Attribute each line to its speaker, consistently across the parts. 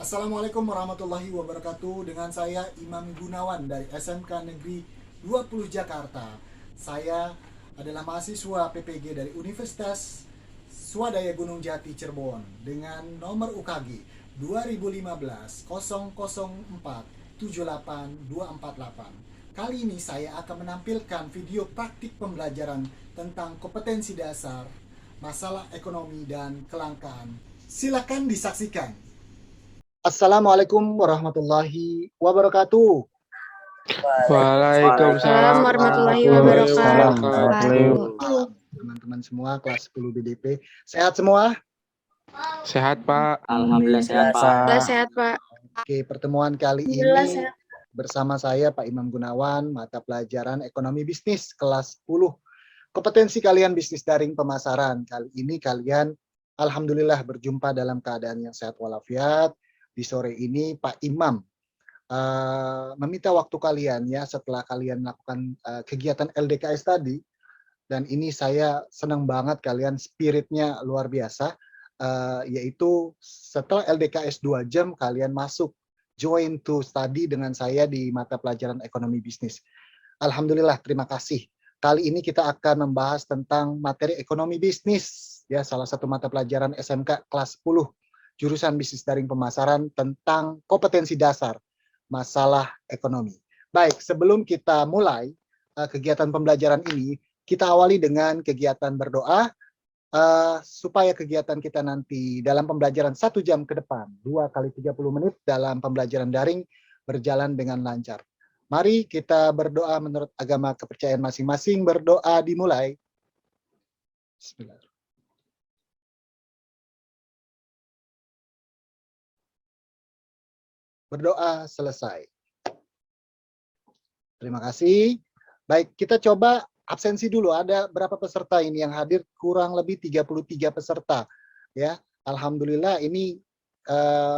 Speaker 1: Assalamualaikum warahmatullahi wabarakatuh. Dengan saya Imam Gunawan dari SMK Negeri 20 Jakarta. Saya adalah mahasiswa PPG dari Universitas Swadaya Gunung Jati Cirebon dengan nomor UKG 2015 004 78248. Kali ini saya akan menampilkan video praktik pembelajaran tentang kompetensi dasar, masalah ekonomi dan kelangkaan. Silakan disaksikan. Assalamualaikum warahmatullahi wabarakatuh.
Speaker 2: Waalaikumsalam
Speaker 3: warahmatullahi
Speaker 2: wabarakatuh.
Speaker 1: Teman-teman semua kelas 10 BDP. Sehat semua?
Speaker 2: Sehat, Pak.
Speaker 3: Alhamdulillah sehat, Pak.
Speaker 4: Sehat, Pak.
Speaker 1: Oke, pertemuan kali ini bersama saya Pak Imam Gunawan, mata pelajaran Ekonomi Bisnis kelas 10. Kompetensi kalian bisnis daring pemasaran. Kali ini kalian alhamdulillah berjumpa dalam keadaan yang sehat walafiat. Di sore ini Pak Imam meminta waktu kalian ya setelah kalian melakukan kegiatan LDKS tadi, dan ini saya senang banget kalian spiritnya luar biasa, yaitu setelah LDKS 2 jam kalian masuk join to study dengan saya di mata pelajaran ekonomi bisnis. Alhamdulillah, terima kasih. Kali ini kita akan membahas tentang materi ekonomi bisnis ya, salah satu mata pelajaran SMK kelas 10 jurusan bisnis daring pemasaran tentang kompetensi dasar masalah ekonomi. Baik, sebelum kita mulai kegiatan pembelajaran ini, kita awali dengan kegiatan berdoa supaya kegiatan kita nanti dalam pembelajaran 1 jam ke depan, 2 kali 30 menit dalam pembelajaran daring berjalan dengan lancar. Mari kita berdoa menurut agama kepercayaan masing-masing. Berdoa dimulai. Bismillah. Berdoa selesai. Terima kasih. Baik, kita coba absensi dulu. Ada berapa peserta ini yang hadir? Kurang lebih 33 peserta. Ya, alhamdulillah ini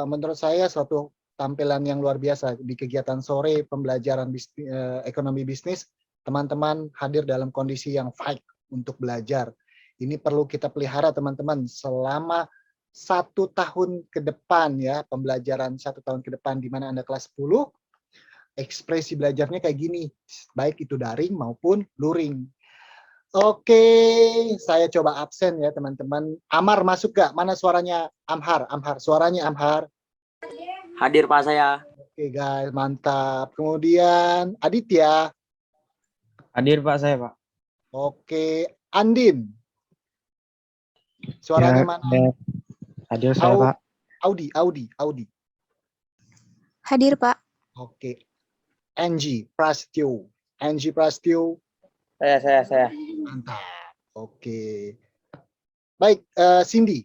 Speaker 1: menurut saya suatu tampilan yang luar biasa di kegiatan sore pembelajaran ekonomi bisnis. Teman-teman hadir dalam kondisi yang fight untuk belajar. Ini perlu kita pelihara teman-teman selama 1 tahun ke depan ya, pembelajaran 1 tahun ke depan di mana Anda kelas 10, ekspresi belajarnya kayak gini, baik itu daring maupun luring. Oke, saya coba absen ya teman-teman. Amar masuk gak? Mana suaranya? Amhar, suaranya Amhar.
Speaker 3: Hadir Pak saya.
Speaker 1: Oke guys, mantap. Kemudian Aditya.
Speaker 5: Hadir Pak saya Pak.
Speaker 1: Oke, Andin. Suaranya mana?
Speaker 5: Ya. Hadir saya Pak.
Speaker 1: Audi.
Speaker 4: Hadir, Pak.
Speaker 1: Oke. Angie Prastio.
Speaker 3: Saya.
Speaker 1: Mantap. Oke. Baik, Cindy.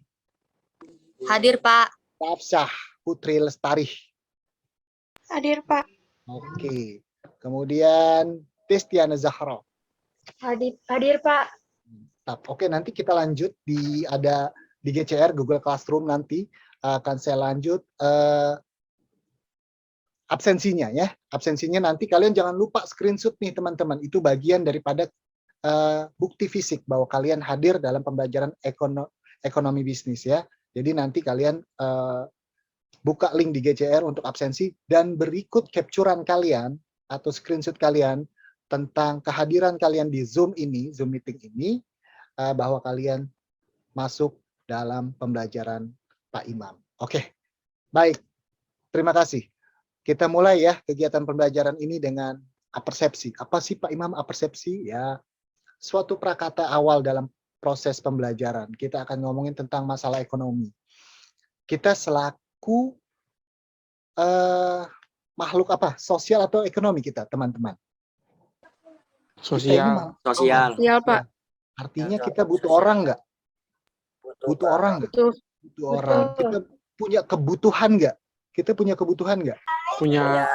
Speaker 4: Hadir, Pak.
Speaker 1: Tafsah Putri Lestari.
Speaker 4: Hadir, Pak.
Speaker 1: Oke. Kemudian Destiana Zahra.
Speaker 4: Hadir, Pak.
Speaker 1: Mantap. Oke, nanti kita lanjut ada di GCR Google Classroom, nanti akan saya lanjut absensinya ya. Absensinya nanti kalian jangan lupa screenshot nih teman-teman. Itu bagian daripada bukti fisik bahwa kalian hadir dalam pembelajaran ekonomi bisnis ya. Jadi nanti kalian buka link di GCR untuk absensi dan berikut capturean kalian atau screenshot kalian tentang kehadiran kalian di Zoom meeting ini, bahwa kalian masuk dalam pembelajaran Pak Imam. Oke, baik. Terima kasih. Kita mulai ya kegiatan pembelajaran ini dengan apersepsi. Apa sih Pak Imam apersepsi? Ya, suatu prakata awal dalam proses pembelajaran. Kita akan ngomongin tentang masalah ekonomi. Kita selaku makhluk apa? Sosial atau ekonomi kita, teman-teman?
Speaker 2: Sosial.
Speaker 3: Sosial.
Speaker 4: Sosial, Pak.
Speaker 1: Artinya kita butuh orang nggak? Butuh orang nggak? Butuh orang. Kita punya kebutuhan nggak?
Speaker 2: Punya.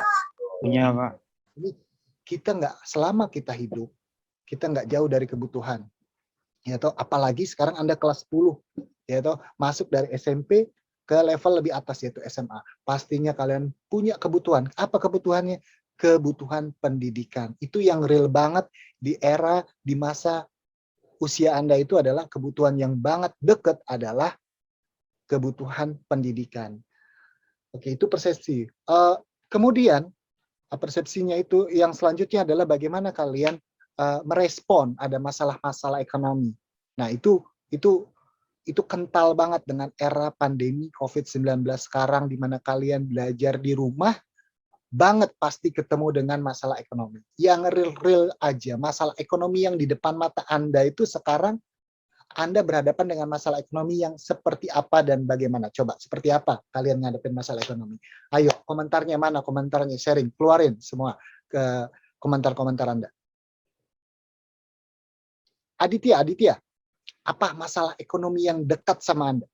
Speaker 5: Punya Pak.
Speaker 1: Ini kita nggak, selama kita hidup, kita nggak jauh dari kebutuhan. Ya toh, apalagi sekarang Anda kelas 10, ya toh, masuk dari SMP ke level lebih atas yaitu SMA. Pastinya kalian punya kebutuhan. Apa kebutuhannya? Kebutuhan pendidikan. Itu yang real banget di era, di masa usia Anda itu adalah kebutuhan yang banget deket adalah kebutuhan pendidikan. Oke, itu persepsi. Kemudian persepsinya itu yang selanjutnya adalah bagaimana kalian merespon ada masalah-masalah ekonomi. Nah, itu kental banget dengan era pandemi COVID-19 sekarang, di mana kalian belajar di rumah, banget pasti ketemu dengan masalah ekonomi. Yang real-real aja, masalah ekonomi yang di depan mata Anda itu sekarang, Anda berhadapan dengan masalah ekonomi yang seperti apa dan bagaimana? Coba, seperti apa kalian ngadepin masalah ekonomi? Ayo, komentarnya mana? Komentarnya, sharing, keluarin semua ke komentar-komentar Anda. Aditya, apa masalah ekonomi yang dekat sama Anda?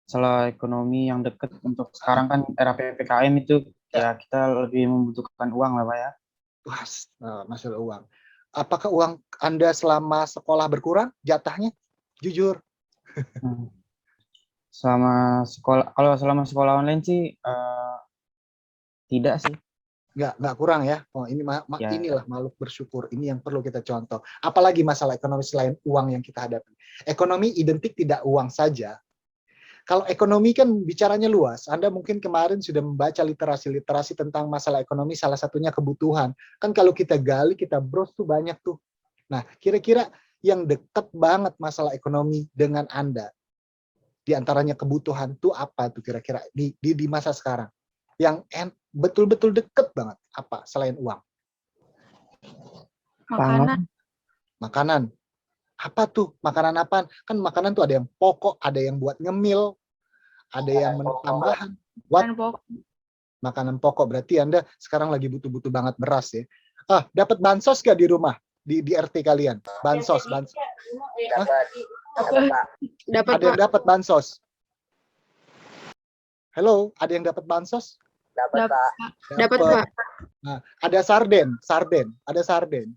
Speaker 5: Masalah ekonomi yang dekat untuk sekarang kan era PPKM itu ya kita lebih membutuhkan uang lah Pak ya.
Speaker 1: Wah, masalah uang. Apakah uang Anda selama sekolah berkurang jatahnya? Jujur.
Speaker 5: Selama sekolah, kalau selama sekolah online sih tidak sih.
Speaker 1: Nggak kurang ya. Oh, ini
Speaker 5: Ya.
Speaker 1: inilah makhluk bersyukur. Ini yang perlu kita contoh. Apalagi masalah ekonomi selain uang yang kita hadapi. Ekonomi identik tidak uang saja. Kalau ekonomi kan bicaranya luas. Anda mungkin kemarin sudah membaca literasi tentang masalah ekonomi, salah satunya kebutuhan. Kan kalau kita gali, kita browse tuh banyak tuh. Nah, kira-kira yang dekat banget masalah ekonomi dengan Anda, di antaranya kebutuhan tuh apa tuh kira-kira di masa sekarang? Yang betul-betul deket banget, apa selain uang? Makanan. Apa tuh? Makanan apaan? Kan makanan tuh ada yang pokok, ada yang buat ngemil, ada yang menu tambahan. Makanan pokok. Berarti Anda sekarang lagi butuh-butuh banget beras ya. Dapat bansos gak di rumah? Di RT kalian? Bansos.
Speaker 4: Dapat,
Speaker 1: ada yang dapat bansos? Halo, ada yang dapat bansos?
Speaker 3: Dapat, Pak.
Speaker 4: Dapat, Pak.
Speaker 1: Nah, ada sarden. Ada sarden.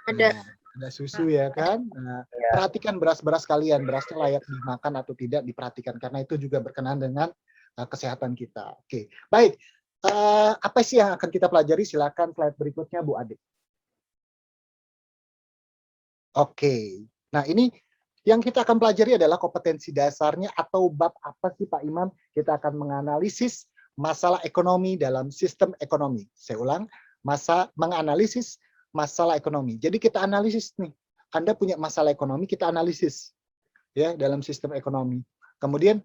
Speaker 4: Ada.
Speaker 1: Nah, ada susu ya kan. Nah, perhatikan beras-beras kalian, berasnya layak dimakan atau tidak, diperhatikan karena itu juga berkenaan dengan kesehatan kita. Oke, baik. Apa sih yang akan kita pelajari? Silakan slide berikutnya, Bu Ade. Oke. Nah, ini yang kita akan pelajari adalah kompetensi dasarnya atau bab apa sih Pak Imam? Kita akan menganalisis masalah ekonomi dalam sistem ekonomi. Saya ulang, menganalisis masalah ekonomi. Jadi kita analisis nih. Anda punya masalah ekonomi, kita analisis ya dalam sistem ekonomi. Kemudian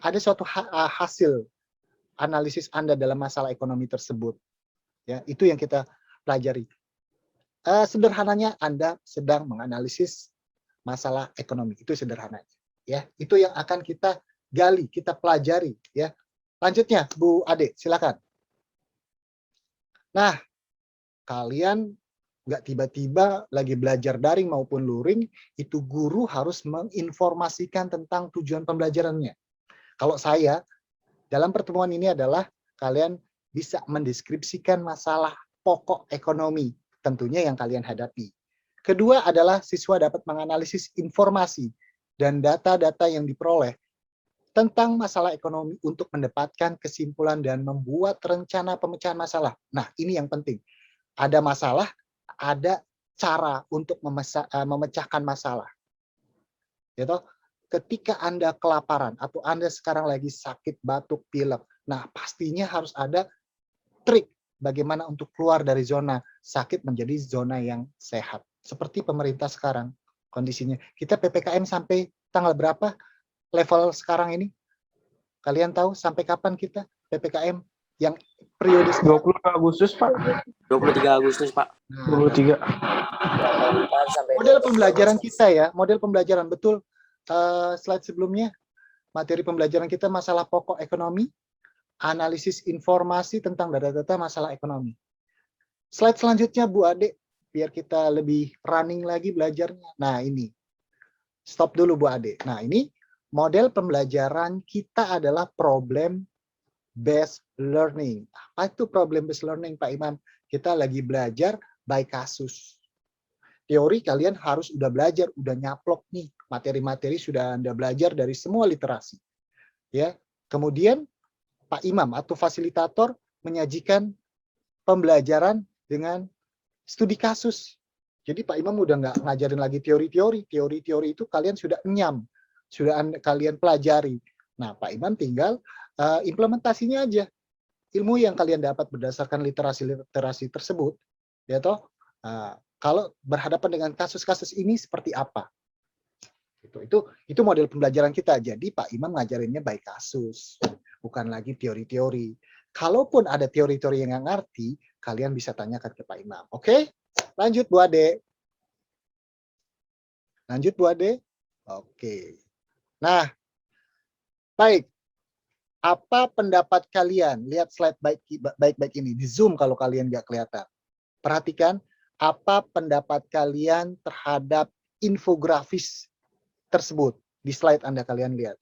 Speaker 1: ada suatu hasil analisis Anda dalam masalah ekonomi tersebut. Ya, itu yang kita pelajari. Sederhananya Anda sedang menganalisis masalah ekonomi. Itu sederhananya. Ya, itu yang akan kita gali, kita pelajari ya. Lanjutnya, Bu Ade, silakan. Nah, kalian nggak tiba-tiba lagi belajar daring maupun luring, itu guru harus menginformasikan tentang tujuan pembelajarannya. Kalau saya, dalam pertemuan ini adalah kalian bisa mendeskripsikan masalah pokok ekonomi, tentunya yang kalian hadapi. Kedua adalah siswa dapat menganalisis informasi dan data-data yang diperoleh tentang masalah ekonomi untuk mendapatkan kesimpulan dan membuat rencana pemecahan masalah. Nah, ini yang penting. Ada masalah, ada cara untuk memecahkan masalah. Gitu? Ketika Anda kelaparan atau Anda sekarang lagi sakit batuk pilek, nah pastinya harus ada trik bagaimana untuk keluar dari zona sakit menjadi zona yang sehat. Seperti pemerintah sekarang kondisinya. Kita PPKM sampai tanggal berapa level sekarang ini? Kalian tahu sampai kapan kita PPKM yang periode
Speaker 2: 20 Agustus, Pak.
Speaker 3: 23 Agustus, Pak.
Speaker 2: 23.
Speaker 1: Model pembelajaran kita ya, model pembelajaran betul. Slide sebelumnya, materi pembelajaran kita masalah pokok ekonomi, analisis informasi tentang data-data masalah ekonomi. Slide selanjutnya, Bu Ade, biar kita lebih running lagi belajarnya. Nah, ini. Stop dulu, Bu Ade. Nah, ini model pembelajaran kita adalah problem based learning. Apa itu problem based learning, Pak Imam? Kita lagi belajar by kasus. Teori kalian harus udah belajar, udah nyaplok nih. Materi-materi sudah Anda belajar dari semua literasi. Ya. Kemudian Pak Imam atau fasilitator menyajikan pembelajaran dengan studi kasus. Jadi Pak Imam udah nggak ngajarin lagi teori-teori. Teori-teori itu kalian sudah enyam, sudah kalian pelajari. Nah, Pak Imam tinggal implementasinya aja. Ilmu yang kalian dapat berdasarkan literasi tersebut, ya toh. Kalau berhadapan dengan kasus-kasus ini seperti apa? Itu model pembelajaran kita. Jadi Pak Imam ngajarinnya by kasus, bukan lagi teori-teori. Kalaupun ada teori-teori yang nggak ngerti, kalian bisa tanyakan ke Pak Imam. Oke? Lanjut Bu Ade. Lanjut Bu Ade. Oke. Nah, baik. Apa pendapat kalian? Lihat slide baik-baik ini. Di Zoom kalau kalian nggak kelihatan. Perhatikan, apa pendapat kalian terhadap infografis tersebut? Di slide Anda kalian lihat.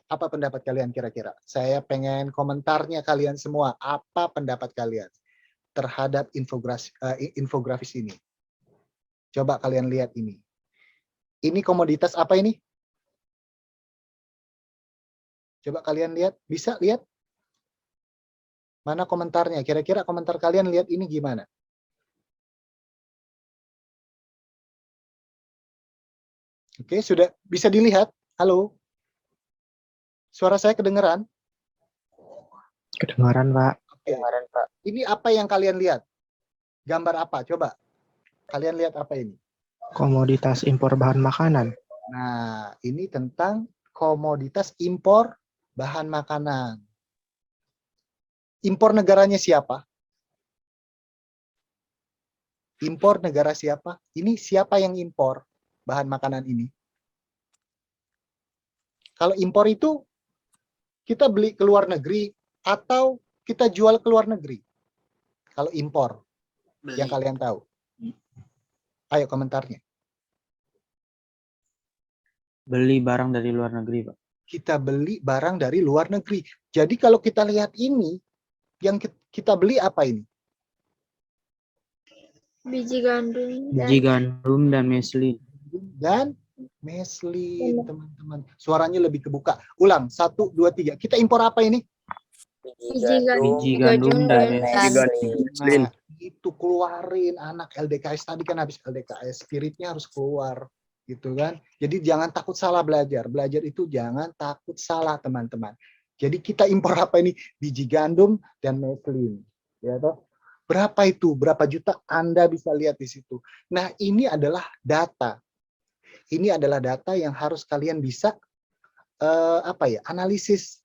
Speaker 1: Apa pendapat kalian kira-kira? Saya pengen komentarnya kalian semua. Apa pendapat kalian terhadap infografis ini? Coba kalian lihat ini. Ini komoditas apa ini? Coba kalian lihat, bisa lihat? Mana komentarnya? Kira-kira komentar kalian lihat ini gimana? Oke, sudah bisa dilihat? Halo? Suara saya kedengeran?
Speaker 2: Kedengaran, Pak.
Speaker 3: Kedengaran, Pak.
Speaker 1: Ini apa yang kalian lihat? Gambar apa? Coba. Kalian lihat apa ini?
Speaker 2: Komoditas impor bahan makanan.
Speaker 1: Nah, ini tentang komoditas impor bahan makanan. Impor negaranya siapa? Impor negara siapa? Ini siapa yang impor bahan makanan ini? Kalau impor itu kita beli ke luar negeri atau kita jual ke luar negeri? Kalau impor, yang kalian tahu. Ayo komentarnya.
Speaker 5: Beli barang dari luar negeri, Pak.
Speaker 1: Kita beli barang dari luar negeri. Jadi kalau kita lihat ini, yang kita beli apa ini?
Speaker 4: Biji gandum.
Speaker 5: Biji gandum dan meslin.
Speaker 1: Dan meslin, teman-teman. Suaranya lebih kebuka. Ulang, 1, 2, 3. Kita impor apa ini?
Speaker 5: Biji gandum dan
Speaker 3: meslin.
Speaker 1: Nah, itu keluarin anak LDKS tadi kan habis LDKS, spiritnya harus keluar. Gitu kan. Jadi jangan takut salah belajar. Belajar itu jangan takut salah, teman-teman. Jadi kita impor apa ini? Biji gandum dan meslin. Ya toh? Berapa itu? Berapa juta? Anda bisa lihat di situ. Nah, ini adalah data. Ini adalah data yang harus kalian bisa analisis.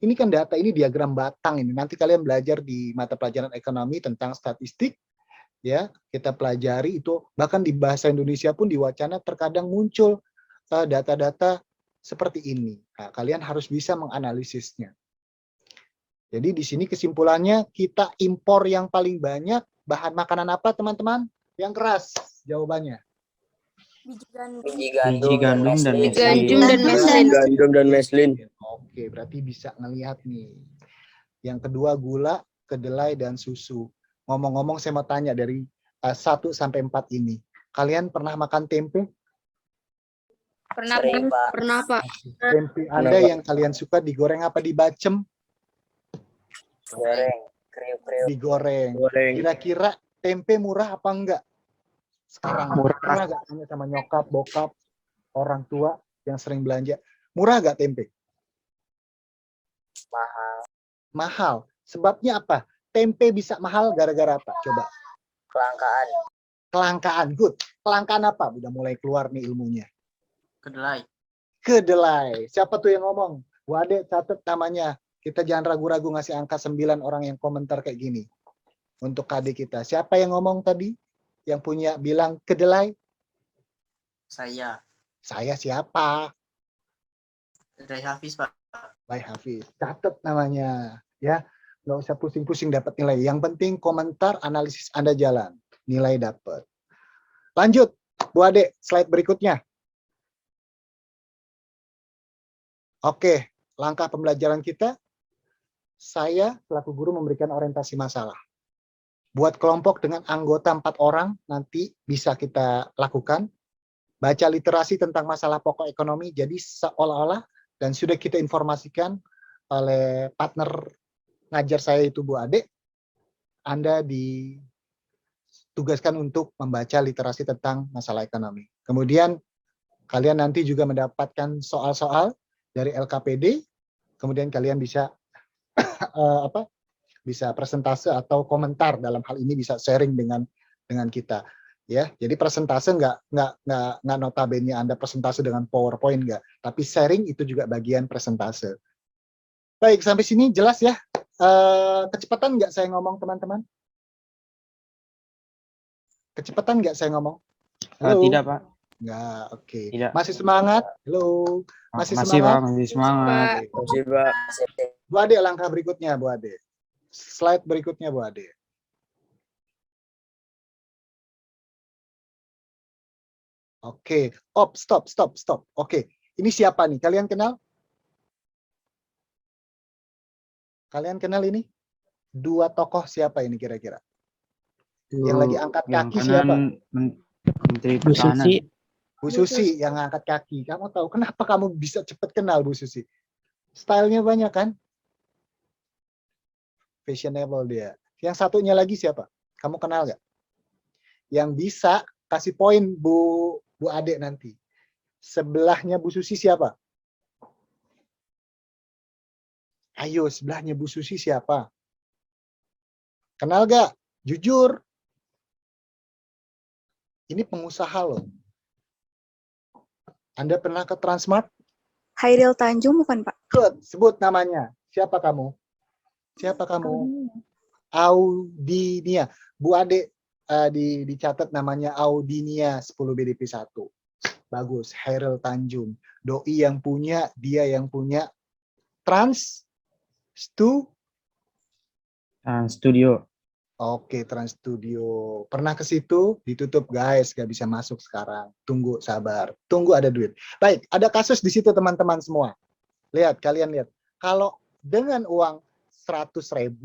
Speaker 1: Ini kan data, ini diagram batang ini. Nanti kalian belajar di mata pelajaran ekonomi tentang statistik. Ya, kita pelajari itu, bahkan di bahasa Indonesia pun di wacana terkadang muncul data-data seperti ini. Nah, kalian harus bisa menganalisisnya. Jadi di sini kesimpulannya kita impor yang paling banyak bahan makanan apa, teman-teman? Yang keras jawabannya.
Speaker 3: Biji
Speaker 5: Biji gandum dan meslin.
Speaker 3: Gandum dan meslin.
Speaker 1: Oke, berarti bisa ngelihat nih. Yang kedua gula, kedelai, dan susu. Ngomong-ngomong saya mau tanya dari 1 sampai 4 ini. Kalian pernah makan tempe?
Speaker 4: Pernah,
Speaker 3: Sering, Pak.
Speaker 4: pernah, Pak.
Speaker 1: Tempe Anda yang kalian suka digoreng apa dibacem?
Speaker 3: Goreng. Kriuk-kriuk.
Speaker 1: Digoreng. Kira-kira tempe murah apa enggak? Sekarang murah gak? Tanya sama nyokap, bokap, orang tua yang sering belanja. Murah gak tempe?
Speaker 3: Mahal.
Speaker 1: Mahal. Sebabnya apa? Tempe bisa mahal gara-gara apa? Coba.
Speaker 3: Kelangkaan.
Speaker 1: Kelangkaan. Good. Kelangkaan apa? Udah mulai keluar nih ilmunya.
Speaker 3: Kedelai.
Speaker 1: Kedelai. Siapa tuh yang ngomong? Bu Ade, catat namanya. Kita jangan ragu-ragu ngasih angka 9 orang yang komentar kayak gini. Untuk KD kita. Siapa yang ngomong tadi? Yang punya bilang kedelai?
Speaker 3: Saya.
Speaker 1: Saya siapa?
Speaker 3: Dari Hafiz, Pak.
Speaker 1: Baik Hafiz. Catat namanya. Ya. Nggak usah pusing-pusing dapat nilai. Yang penting komentar, analisis Anda jalan. Nilai dapat. Lanjut. Bu Ade, slide berikutnya. Oke, langkah pembelajaran kita. Saya selaku guru memberikan orientasi masalah. Buat kelompok dengan anggota 4 orang, nanti bisa kita lakukan. Baca literasi tentang masalah pokok ekonomi, jadi seolah-olah, dan sudah kita informasikan oleh partner ngajar saya itu Bu Ade, Anda ditugaskan untuk membaca literasi tentang masalah ekonomi. Kemudian, kalian nanti juga mendapatkan soal-soal dari LKPD, Kemudian kalian bisa bisa presentase atau komentar, dalam hal ini bisa sharing dengan kita. Ya, jadi presentase nggak notabene Anda presentase dengan PowerPoint nggak, tapi sharing itu juga bagian presentase. Baik, sampai sini jelas ya. Kecepatan nggak saya ngomong, teman-teman? Kecepatan nggak saya ngomong? Halo?
Speaker 5: Tidak, Pak.
Speaker 1: Nggak, oke.
Speaker 5: Tidak.
Speaker 1: Masih semangat? Halo? Masih
Speaker 5: Masih,
Speaker 1: semangat?
Speaker 5: Pak. Masih semangat.
Speaker 4: Pak.
Speaker 3: Masih, Pak.
Speaker 1: Bu Ade, langkah berikutnya, Bu Ade. Slide berikutnya, Bu Ade. Oke. Stop. Oke. Ini siapa nih? Kalian kenal? Kalian kenal ini? Dua tokoh siapa ini kira-kira? Yang lagi angkat
Speaker 5: Yang
Speaker 1: kaki
Speaker 5: kanan,
Speaker 1: siapa?
Speaker 5: Menteri
Speaker 2: Bu
Speaker 5: Pertahanan.
Speaker 2: Susi.
Speaker 1: Bu Susi yang angkat kaki. Kamu tahu kenapa kamu bisa cepat kenal Bu Susi? Stylenya banyak kan? Fashionable dia. Yang satunya lagi siapa? Kamu kenal nggak? Yang bisa kasih poin Bu Ade nanti. Sebelahnya Bu Susi siapa? Ayo, sebelahnya Bu Susi siapa? Kenal nggak? Jujur. Ini pengusaha loh. Anda pernah ke Transmart?
Speaker 6: Hairil Tanjung bukan, Pak?
Speaker 1: Good. Sebut namanya. Siapa kamu? Siapa kamu? Audinia. Bu Ade dicatat namanya Audinia 10 BDP 1. Bagus. Hairil Tanjung. Doi yang punya, dia yang punya Trans
Speaker 5: Studio.
Speaker 1: Oke, Trans Studio. Pernah ke situ? Ditutup, guys. Gak bisa masuk sekarang. Tunggu, sabar. Tunggu ada duit. Baik, ada kasus di situ teman-teman semua. Lihat, kalian lihat. Kalau dengan uang 100.000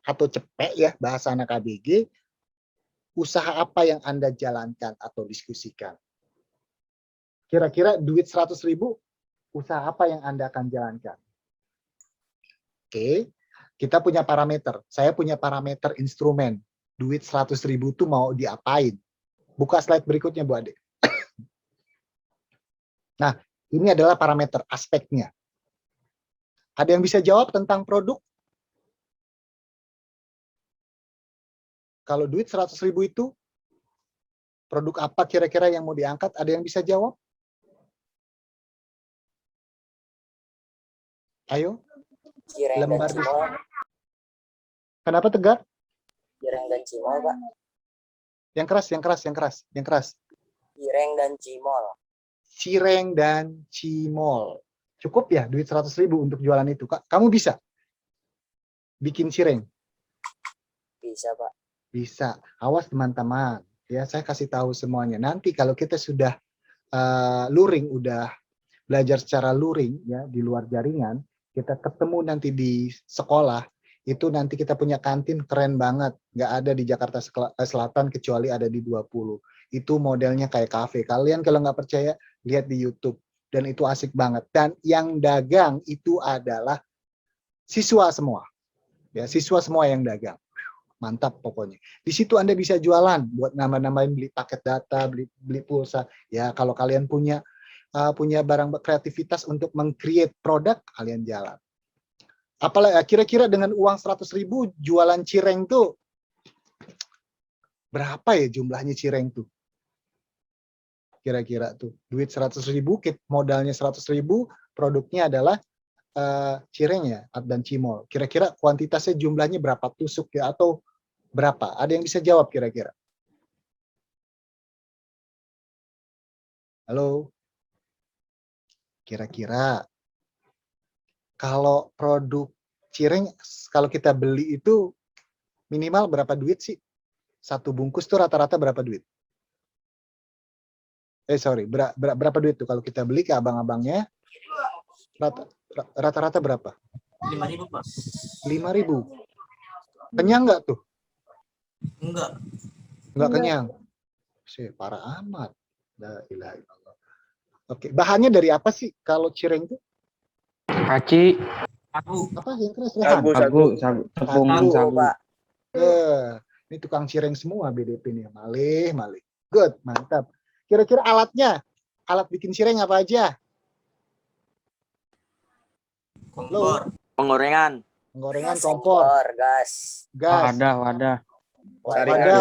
Speaker 1: atau cepek ya, bahasa anak ABG, usaha apa yang Anda jalankan atau diskusikan? Kira-kira duit 100.000, usaha apa yang Anda akan jalankan? Oke. Kita punya parameter. Saya punya parameter instrumen. Duit 100.000 itu mau diapain? Buka slide berikutnya, Bu Ade. Nah, ini adalah parameter aspeknya. Ada yang bisa jawab tentang produk? Kalau duit 100.000 itu, produk apa kira-kira yang mau diangkat? Ada yang bisa jawab? Ayo.
Speaker 7: Cireng dan
Speaker 1: Lembar.
Speaker 7: Cimol.
Speaker 1: Kenapa tegar?
Speaker 7: Cireng dan Cimol, Pak.
Speaker 1: Yang keras.
Speaker 7: Cireng dan Cimol.
Speaker 1: Cireng dan Cimol. Cukup ya duit 100.000 untuk jualan itu? Kamu bisa bikin cireng?
Speaker 7: Bisa, Pak.
Speaker 1: Bisa. Awas teman-teman. Ya, saya kasih tahu semuanya. Nanti kalau kita sudah luring, udah belajar secara luring ya di luar jaringan, kita ketemu nanti di sekolah, itu nanti kita punya kantin keren banget. Nggak ada di Jakarta Selatan kecuali ada di 20. Itu modelnya kayak kafe. Kalian kalau nggak percaya, lihat di YouTube. Dan itu asik banget. Dan yang dagang itu adalah siswa semua. Ya, siswa semua yang dagang. Mantap pokoknya. Di situ Anda bisa jualan buat nambah-nambahin, beli paket data, beli pulsa. Ya, kalau kalian punya barang kreativitas untuk meng-create produk, kalian jalan. Apalagi kira-kira dengan uang 100.000 jualan cireng tuh berapa ya jumlahnya cireng tuh? Kira-kira tuh duit 100.000, modalnya 100.000, produknya adalah cireng ya dan cimol. Kira-kira kuantitasnya jumlahnya berapa tusuk ya atau berapa? Ada yang bisa jawab kira-kira? Halo? Kira-kira kalau produk cireng, kalau kita beli itu minimal berapa duit sih? Satu bungkus tuh rata-rata berapa duit? Berapa duit tuh kalau kita beli ke abang-abangnya? Rata-rata berapa?
Speaker 3: 5.000, Pak.
Speaker 1: 5.000. Kenyang nggak tuh?
Speaker 3: Enggak.
Speaker 1: Nggak kenyang. Parah amat. La ilaha illallah. Oke, bahannya dari apa sih kalau cireng itu?
Speaker 5: Kaci.
Speaker 3: Aku.
Speaker 1: Apa yang keras? Rehan?
Speaker 5: Sagu. Tepung sagu.
Speaker 7: Pak.
Speaker 1: Ini tukang cireng semua BDP nih. Malih. Good, mantap. Kira-kira alatnya? Alat bikin cireng apa aja?
Speaker 3: Kompor.
Speaker 8: Penggorengan.
Speaker 1: Penggorengan, kompor,
Speaker 7: gas,
Speaker 1: gas,
Speaker 5: Wadah.
Speaker 1: wadah,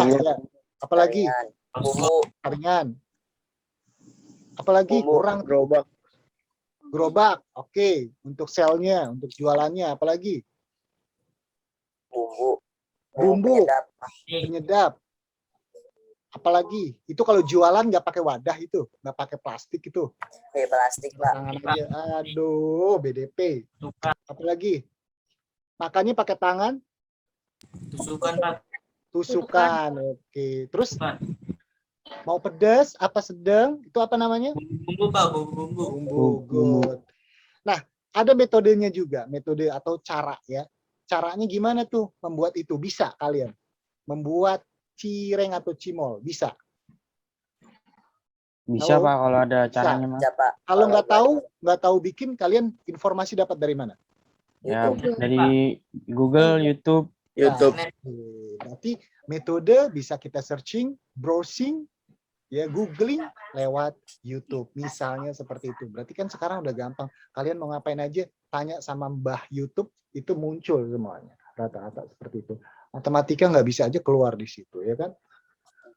Speaker 1: ya. Apalagi
Speaker 7: saringan, bumbu,
Speaker 1: saringan. Apalagi
Speaker 7: Bumbu.
Speaker 1: kurang gerobak. Oke, untuk selnya, untuk jualannya, apalagi
Speaker 7: bumbu,
Speaker 1: bumbu,
Speaker 7: penyedap,
Speaker 1: penyedap. Apalagi itu kalau jualan nggak pakai wadah itu, nggak pakai plastik itu.
Speaker 7: plastik, Pak.
Speaker 1: Tangan aja. Aduh, BDP.
Speaker 3: Tusukan.
Speaker 1: Apalagi makannya pakai tangan,
Speaker 3: Tusukan, Pak.
Speaker 1: tusukan. Oke. Terus
Speaker 3: Tusukan.
Speaker 1: mau pedas apa sedang? Itu apa namanya?
Speaker 3: Bumbu, Pak. Bumbu.
Speaker 1: Bumbu. Good. Nah, ada metodenya juga, metode atau cara ya. Caranya gimana tuh membuat itu? Bisa kalian membuat cireng atau cimol, bisa.
Speaker 5: Bisa
Speaker 1: Halo?
Speaker 5: Pak kalau ada
Speaker 1: Bisa.
Speaker 5: caranya Mas.
Speaker 7: Ya, Pak.
Speaker 1: Kalau nggak
Speaker 7: buat
Speaker 1: tahu bikin, kalian informasi dapat dari mana?
Speaker 5: Ya
Speaker 7: YouTube.
Speaker 5: dari Google, YouTube.
Speaker 7: YouTube.
Speaker 1: Nah, berarti metode bisa kita searching, browsing, ya googling lewat YouTube. Misalnya seperti itu. Berarti kan sekarang udah gampang. Kalian mau ngapain aja, tanya sama Mbah YouTube, itu muncul semuanya. Rata-rata seperti itu. Matematika nggak bisa aja keluar di situ, ya kan?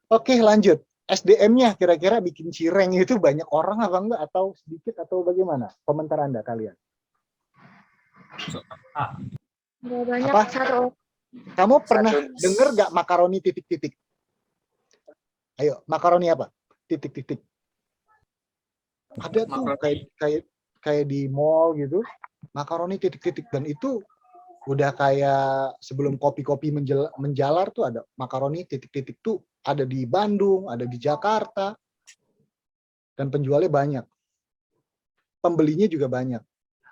Speaker 1: Oke, lanjut. SDM-nya kira-kira bikin cireng itu banyak orang apa enggak? Atau sedikit atau bagaimana? Komentar Anda kalian.
Speaker 4: Nggak banyak,
Speaker 1: Apa?
Speaker 4: satu.
Speaker 1: Kamu pernah
Speaker 7: Satu.
Speaker 1: denger nggak makaroni titik-titik? Ayo, makaroni apa? Titik-titik. Ada tuh
Speaker 3: Makaroni.
Speaker 1: kayak di mall gitu, makaroni titik-titik, dan itu udah kayak sebelum kopi-kopi menjalar tuh ada makaroni titik-titik tuh, ada di Bandung, ada di Jakarta, dan penjualnya banyak. Pembelinya juga banyak.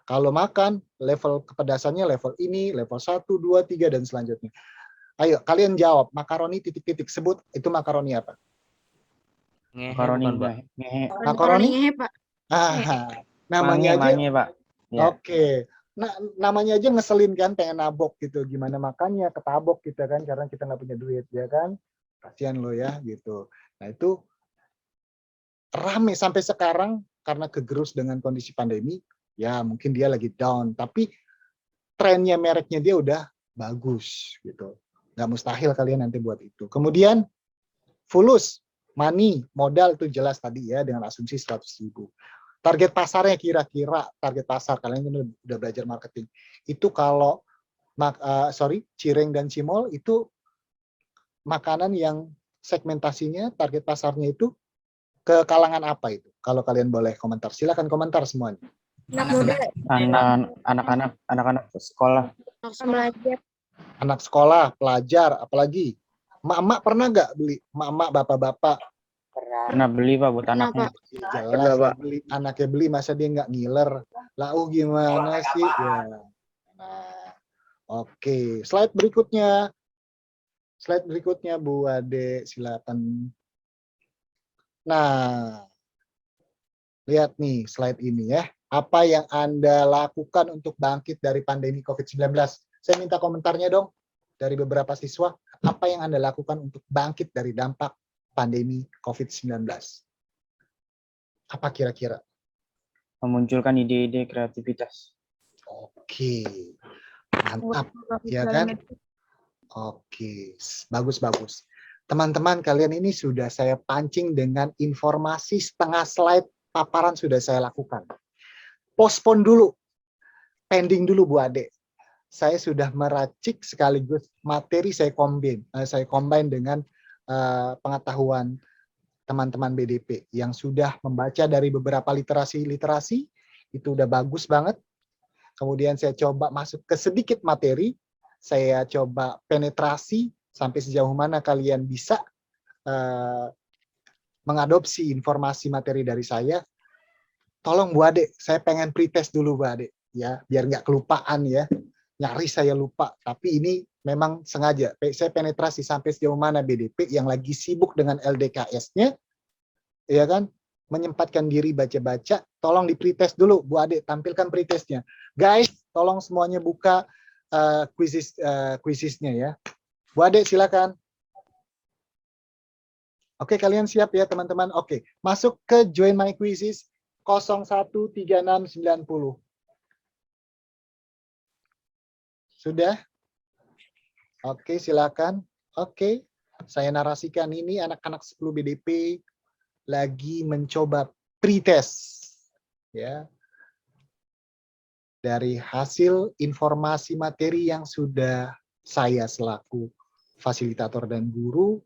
Speaker 1: Kalau makan, level kepedasannya level ini, level 1, 2, 3, dan selanjutnya. Ayo, kalian jawab, makaroni titik-titik, sebut itu makaroni apa?
Speaker 5: Makaroni ngehe.
Speaker 1: Makaroni?
Speaker 4: Ngehe, Pak.
Speaker 1: Namanya aja.
Speaker 5: Mange Pak. Ya.
Speaker 1: Oke. Nah, namanya aja ngeselin kan, pengen nabok gitu. Gimana makannya, ketabok kita kan, karena kita nggak punya duit, ya kan? Kasihan lo ya, gitu. Nah, itu rame sampai sekarang, karena kegerus dengan kondisi pandemi, ya mungkin dia lagi down, tapi trennya, mereknya dia udah bagus, gitu. Nggak mustahil kalian nanti buat itu. Kemudian, fulus, money, modal itu jelas tadi ya, dengan asumsi 100.000. Target pasarnya kira-kira, target pasar, kalian udah belajar marketing. Itu kalau, cireng dan cimol itu makanan yang segmentasinya, target pasarnya itu ke kalangan apa itu? Kalau kalian boleh komentar, silakan komentar semuanya.
Speaker 4: Anak muda,
Speaker 5: Anak-anak sekolah.
Speaker 4: belajar.
Speaker 1: Anak sekolah, pelajar, apalagi? Emak-emak pernah nggak beli? Emak-emak, bapak-bapak?
Speaker 5: Pernah beli Pak buat anaknya.
Speaker 1: Jelas lah, beli, anaknya beli, masa dia nggak ngiler? Lah, gimana sih? Ya. Nah, oke. Slide berikutnya. Slide berikutnya, Bu Ade, silakan. Nah, lihat nih slide ini ya. Apa yang Anda lakukan untuk bangkit dari pandemi COVID-19? Saya minta komentarnya dong dari beberapa siswa. Apa yang Anda lakukan untuk bangkit dari dampak pandemi COVID-19? Apa kira-kira?
Speaker 5: Memunculkan ide-ide kreativitas.
Speaker 1: Oke, mantap, ya kan? Oke, bagus-bagus. Teman-teman, kalian ini sudah saya pancing dengan informasi setengah slide paparan sudah saya lakukan. Postpone dulu, pending dulu Bu Ade. Saya sudah meracik sekaligus materi saya combine dengan pengetahuan teman-teman BDP yang sudah membaca dari beberapa literasi itu udah bagus banget. Kemudian saya coba masuk ke sedikit materi, saya coba penetrasi sampai sejauh mana kalian bisa mengadopsi informasi materi dari saya. Tolong Bu Ade, saya pengen pretest dulu Bu Ade ya, biar nggak kelupaan ya. Nyaris saya lupa, tapi ini memang sengaja. Saya penetrasi sampai sejauh mana BDP yang lagi sibuk dengan LDKS-nya, ya kan, menyempatkan diri baca-baca, tolong di pretest dulu, Bu Ade, tampilkan pretestnya. Guys, tolong semuanya buka quizisnya ya. Bu Ade, silakan. Oke, kalian siap ya teman-teman? Oke, masuk ke Join My Quizzes 013690. Sudah? Oke, silakan. Oke, saya narasikan ini anak-anak 10 BDP lagi mencoba pretest. Ya. Dari hasil informasi materi yang sudah saya selaku fasilitator dan guru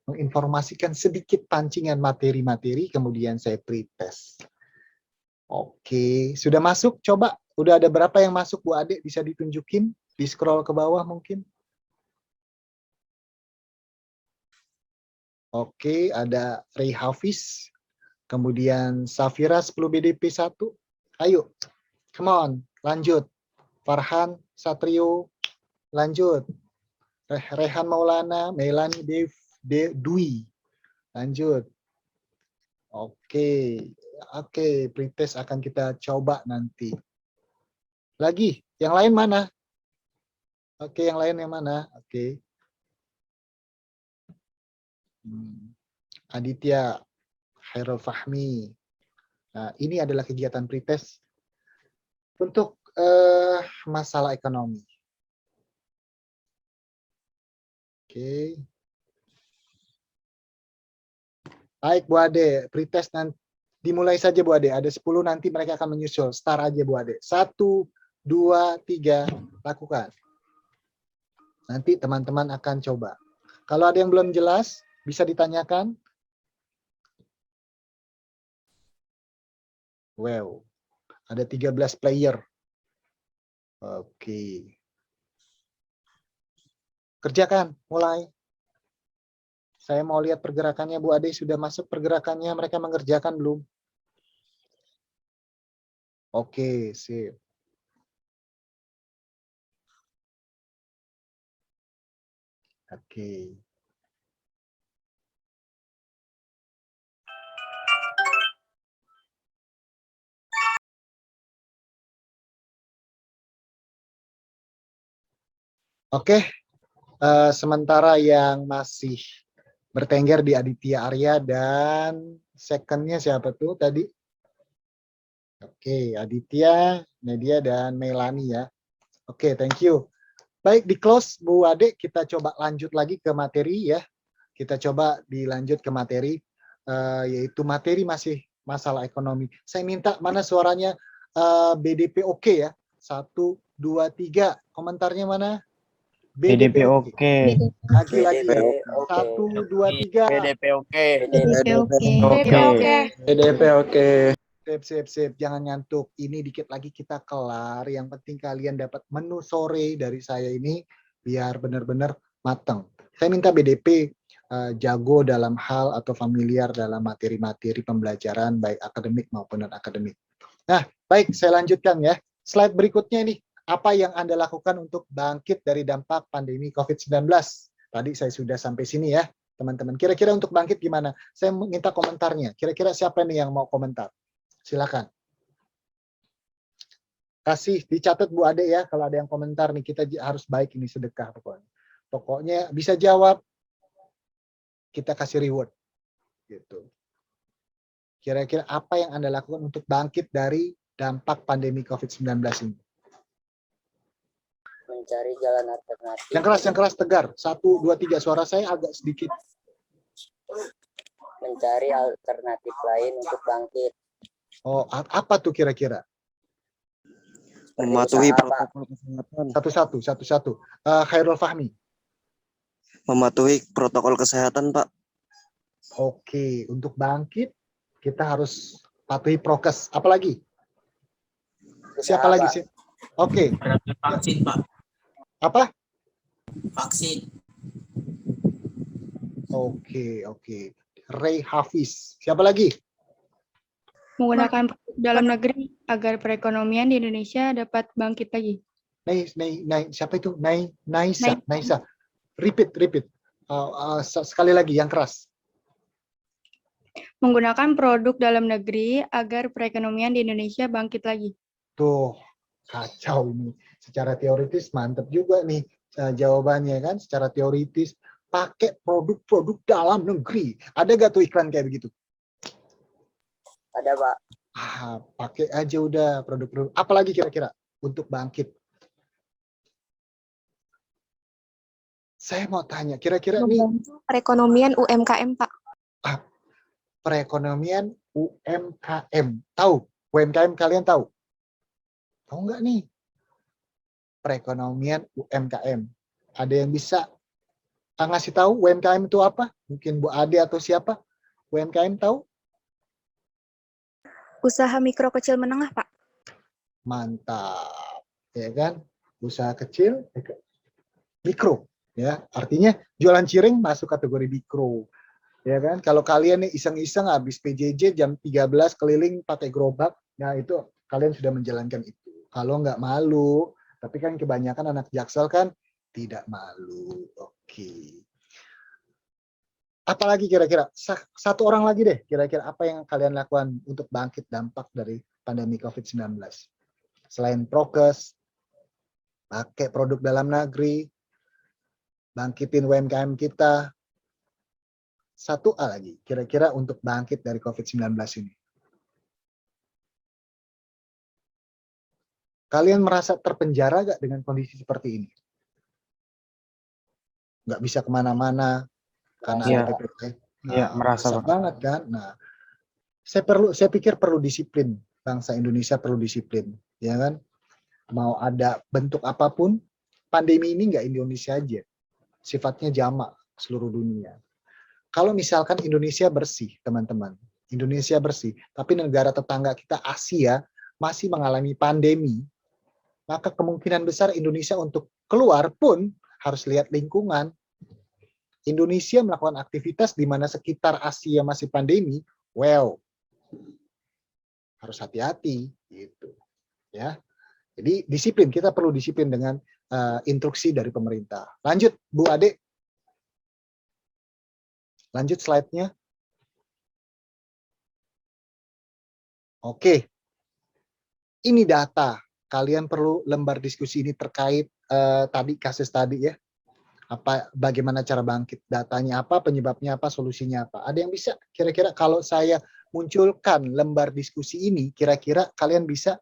Speaker 1: menginformasikan sedikit pancingan materi-materi, kemudian saya pretest. Oke, sudah masuk? Coba, udah ada berapa yang masuk Bu Ade? Bisa ditunjukin? Di scroll ke bawah mungkin. Oke, ada Ray Hafiz, kemudian Safira 10 BDP 1. Ayo, come on, lanjut. Farhan, Satrio, lanjut. Rehan Maulana, Melani Dwi, lanjut. Oke, pretest akan kita coba nanti. Lagi, yang lain mana? Oke, yang lain yang mana? Oke. Aditya, Khairul Fahmi. Nah, ini adalah kegiatan pretest untuk masalah ekonomi. Oke. Baik Bu Ade, pretest nanti dimulai saja Bu Ade. Ada 10 nanti mereka akan menyusul. Start aja Bu Ade. 1, 2, 3, lakukan. Nanti teman-teman akan coba. Kalau ada yang belum jelas, bisa ditanyakan. Wow, ada 13 player. Oke. Kerjakan, mulai. Saya mau lihat pergerakannya, Bu Ade sudah masuk pergerakannya, mereka mengerjakan belum? Oke, sip. Oke. Oke, sementara yang masih bertengger di Aditya Arya dan second-nya siapa tuh tadi? Oke, Aditya, Nadia, dan Melani ya. Oke, thank you. Baik, di close Bu Ade, kita coba lanjut lagi ke materi ya. Kita coba dilanjut ke materi, yaitu materi masih masalah ekonomi. Saya minta mana suaranya BDP oke ya. 1, 2, 3. Komentarnya mana?
Speaker 5: BDP oke.
Speaker 1: Lagi-lagi.
Speaker 7: BDP
Speaker 1: 1, 2, 3.
Speaker 8: BDP oke.
Speaker 4: BDP oke.
Speaker 5: Oke.
Speaker 8: BDP oke.
Speaker 1: Sip. Jangan ngantuk. Ini dikit lagi kita kelar. Yang penting kalian dapat menu sore dari saya ini biar benar-benar matang. Saya minta BDP jago dalam hal atau familiar dalam materi-materi pembelajaran baik akademik maupun non-akademik. Nah, baik saya lanjutkan ya. Slide berikutnya ini. Apa yang Anda lakukan untuk bangkit dari dampak pandemi COVID-19? Tadi saya sudah sampai sini ya, teman-teman. Kira-kira untuk bangkit gimana? Saya minta komentarnya. Kira-kira siapa nih yang mau komentar? Silakan. Kasih dicatat Bu Ade ya, kalau ada yang komentar nih, kita harus baik ini sedekah pokoknya. Pokoknya bisa jawab, kita kasih reward. Gitu. Kira-kira apa yang Anda lakukan untuk bangkit dari dampak pandemi COVID-19 ini?
Speaker 7: mencari jalan alternatif.
Speaker 1: Yang keras tegar. 1, 2, 3. Suara saya agak sedikit.
Speaker 7: Mencari alternatif lain untuk bangkit.
Speaker 1: Oh, apa tuh kira-kira?
Speaker 8: Mematuhi
Speaker 7: Usaha, Pak.
Speaker 8: protokol kesehatan.
Speaker 1: Satu-satu. Khairul Fahmi.
Speaker 8: Mematuhi protokol kesehatan, Pak.
Speaker 1: Oke, untuk bangkit kita harus patuhi prokes. Apalagi? Siapa
Speaker 7: Usaha,
Speaker 1: lagi
Speaker 7: Pak.
Speaker 1: sih? Oke.
Speaker 3: Vaksin, Pak.
Speaker 1: Apa?
Speaker 3: Vaksin.
Speaker 1: Oke. Ray Hafiz. Siapa lagi?
Speaker 9: Menggunakan produk dalam negeri agar perekonomian di Indonesia dapat bangkit lagi.
Speaker 1: Siapa itu? Naisa. Repeat. Sekali lagi yang keras.
Speaker 9: Menggunakan produk dalam negeri agar perekonomian di Indonesia bangkit lagi.
Speaker 1: Tuh, kacau ini. Secara teoritis mantep juga nih jawabannya kan. Secara teoritis pakai produk-produk dalam negeri. Ada gak tuh iklan kayak begitu?
Speaker 7: Ada, Pak.
Speaker 1: Pakai aja udah produk-produk. Apalagi kira-kira untuk bangkit? Saya mau tanya, kira-kira nih
Speaker 6: Membantu perekonomian UMKM, Pak.
Speaker 1: perekonomian UMKM. Tahu? UMKM kalian tahu? Tahu nggak nih? Perekonomian UMKM. Ada yang bisa ngasih tahu UMKM itu apa? Mungkin Bu Ade atau siapa? UMKM tahu?
Speaker 6: Usaha mikro kecil menengah, Pak.
Speaker 1: Mantap. Ya kan? Usaha kecil, mikro. Ya, artinya jualan cireng masuk kategori mikro. Ya kan? Kalau kalian nih iseng-iseng habis PJJ jam 13 keliling pakai gerobak, nah itu kalian sudah menjalankan itu. Kalau nggak malu, tapi kan kebanyakan anak Jaksel kan tidak malu. Oke. Apalagi kira-kira? Satu orang lagi deh, kira-kira apa yang kalian lakukan untuk bangkit dampak dari pandemi COVID-19? Selain prokes, pakai produk dalam negeri, bangkitin UMKM kita. Satu A lagi, kira-kira untuk bangkit dari COVID-19 ini. Kalian merasa terpenjara gak dengan kondisi seperti ini? Nggak bisa kemana-mana karena
Speaker 5: Iya.
Speaker 1: ada PPKM.
Speaker 5: Iya, merasa, Pak.
Speaker 1: banget kan. Nah, saya pikir perlu disiplin. Bangsa Indonesia perlu disiplin, ya kan? Mau ada bentuk apapun, pandemi ini nggak Indonesia aja. Sifatnya jamak seluruh dunia. Kalau misalkan Indonesia bersih, teman-teman, Indonesia bersih, tapi negara tetangga kita Asia masih mengalami pandemi, maka kemungkinan besar Indonesia untuk keluar pun harus lihat lingkungan. Indonesia melakukan aktivitas di mana sekitar Asia masih pandemi, well, harus hati-hati, gitu, ya. Jadi disiplin, kita perlu disiplin dengan instruksi dari pemerintah. Lanjut, Bu Ade. Lanjut slide-nya. Oke. Ini data. Kalian perlu lembar diskusi ini terkait tadi kasus tadi ya. Bagaimana cara bangkit, datanya apa, penyebabnya apa, solusinya apa. Ada yang bisa kira-kira kalau saya munculkan lembar diskusi ini, kira-kira kalian bisa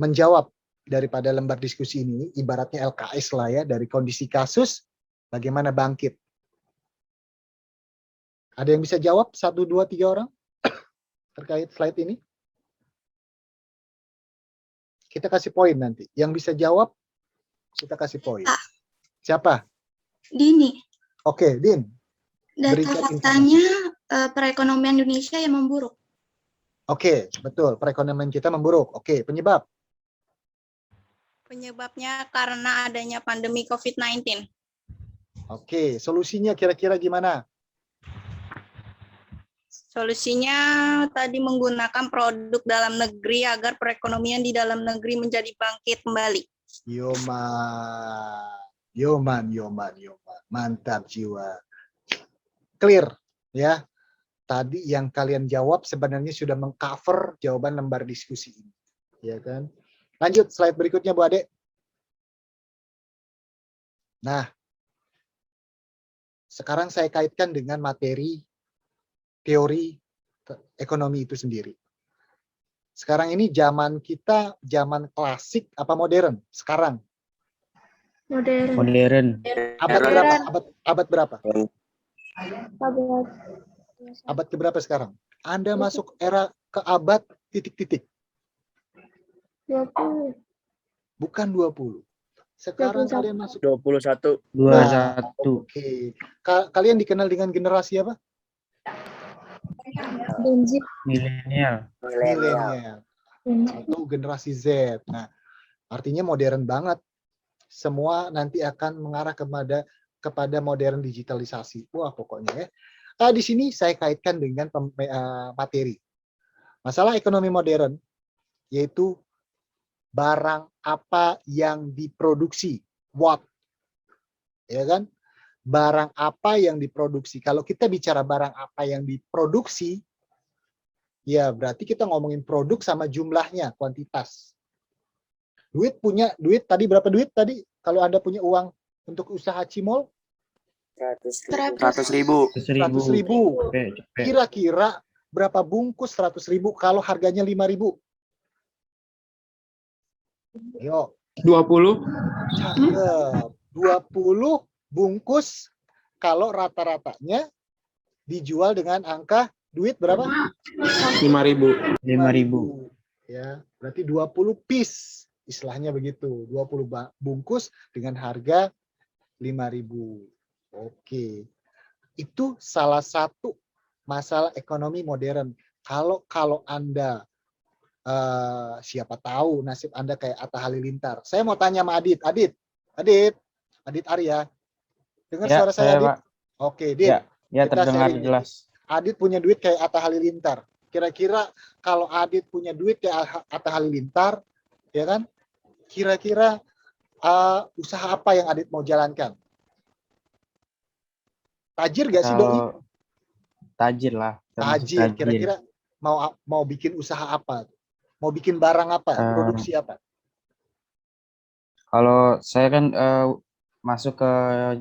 Speaker 1: menjawab daripada lembar diskusi ini, ibaratnya LKS lah ya, dari kondisi kasus, bagaimana bangkit. Ada yang bisa jawab? 1, 2, 3 orang terkait slide ini? Kita kasih poin nanti. Yang bisa jawab, kita kasih poin. Siapa?
Speaker 10: Dini,
Speaker 1: Oke, Din.
Speaker 10: data
Speaker 1: Berikan
Speaker 10: faktanya perekonomian Indonesia yang memburuk.
Speaker 1: Oke, betul. Perekonomian kita memburuk. Oke, penyebab?
Speaker 10: Penyebabnya karena adanya pandemi COVID-19.
Speaker 1: Oke, solusinya kira-kira gimana?
Speaker 10: Solusinya tadi menggunakan produk dalam negeri agar perekonomian di dalam negeri menjadi bangkit kembali.
Speaker 1: Yoman. Mantap jiwa. Clear, ya. Tadi yang kalian jawab sebenarnya sudah mengcover jawaban lembar diskusi ini. Ya kan? Lanjut, slide berikutnya Bu Ade. Nah, sekarang saya kaitkan dengan materi teori ekonomi itu sendiri. Sekarang ini zaman kita, zaman klasik apa modern? Sekarang.
Speaker 9: Modern.
Speaker 1: Abad berapa? Abad berapa? Abad keberapa sekarang? Anda masuk era ke abad titik-titik.
Speaker 4: 20.
Speaker 1: Bukan 20. Sekarang
Speaker 4: 21.
Speaker 1: kalian masuk
Speaker 8: 21.
Speaker 5: 21.
Speaker 1: Oke. Kalian dikenal dengan generasi apa?
Speaker 4: Benji.
Speaker 5: Milenial.
Speaker 1: Milenial. Atau generasi Z. Nah, artinya modern banget. Semua nanti akan mengarah kepada modern digitalisasi. Wah, pokoknya ya. Di sini saya kaitkan dengan materi. Masalah ekonomi modern, yaitu barang apa yang diproduksi. What? Ya kan? Barang apa yang diproduksi. Kalau kita bicara barang apa yang diproduksi, ya berarti kita ngomongin produk sama jumlahnya, kuantitas. Duit tadi berapa duit tadi? Kalau Anda punya uang untuk usaha cimol?
Speaker 8: 100.000.
Speaker 1: 100.000. Kira-kira berapa bungkus 100.000 kalau harganya 5.000? Ayo,
Speaker 5: 20.
Speaker 1: Cakep. 20 bungkus kalau rata-ratanya dijual dengan angka duit berapa?
Speaker 8: 5.000.
Speaker 5: 5.000.
Speaker 1: Ya, berarti 20 piece. Istilahnya begitu. 20 bungkus dengan harga 5.000. Oke. Itu salah satu masalah ekonomi modern. Kalau Anda siapa tahu nasib Anda kayak Atta Halilintar. Saya mau tanya sama Adit. Adit Arya. Dengar
Speaker 5: Ya,
Speaker 1: suara saya, Adit?
Speaker 5: Pak.
Speaker 1: Oke, Dit.
Speaker 5: Ya,
Speaker 1: Kita
Speaker 5: terdengar
Speaker 1: sharing.
Speaker 5: jelas.
Speaker 1: Adit punya duit kayak Atta Halilintar. Kira-kira kalau Adit punya duit kayak Atta Halilintar, ya kan? Kira-kira usaha apa yang Adit mau jalankan? Tajir gak sih, Doi?
Speaker 5: Kalau tajir lah. termasuk
Speaker 1: Tajir. Kira-kira mau bikin usaha apa? Mau bikin barang apa? Produksi apa?
Speaker 5: Kalau saya kan masuk ke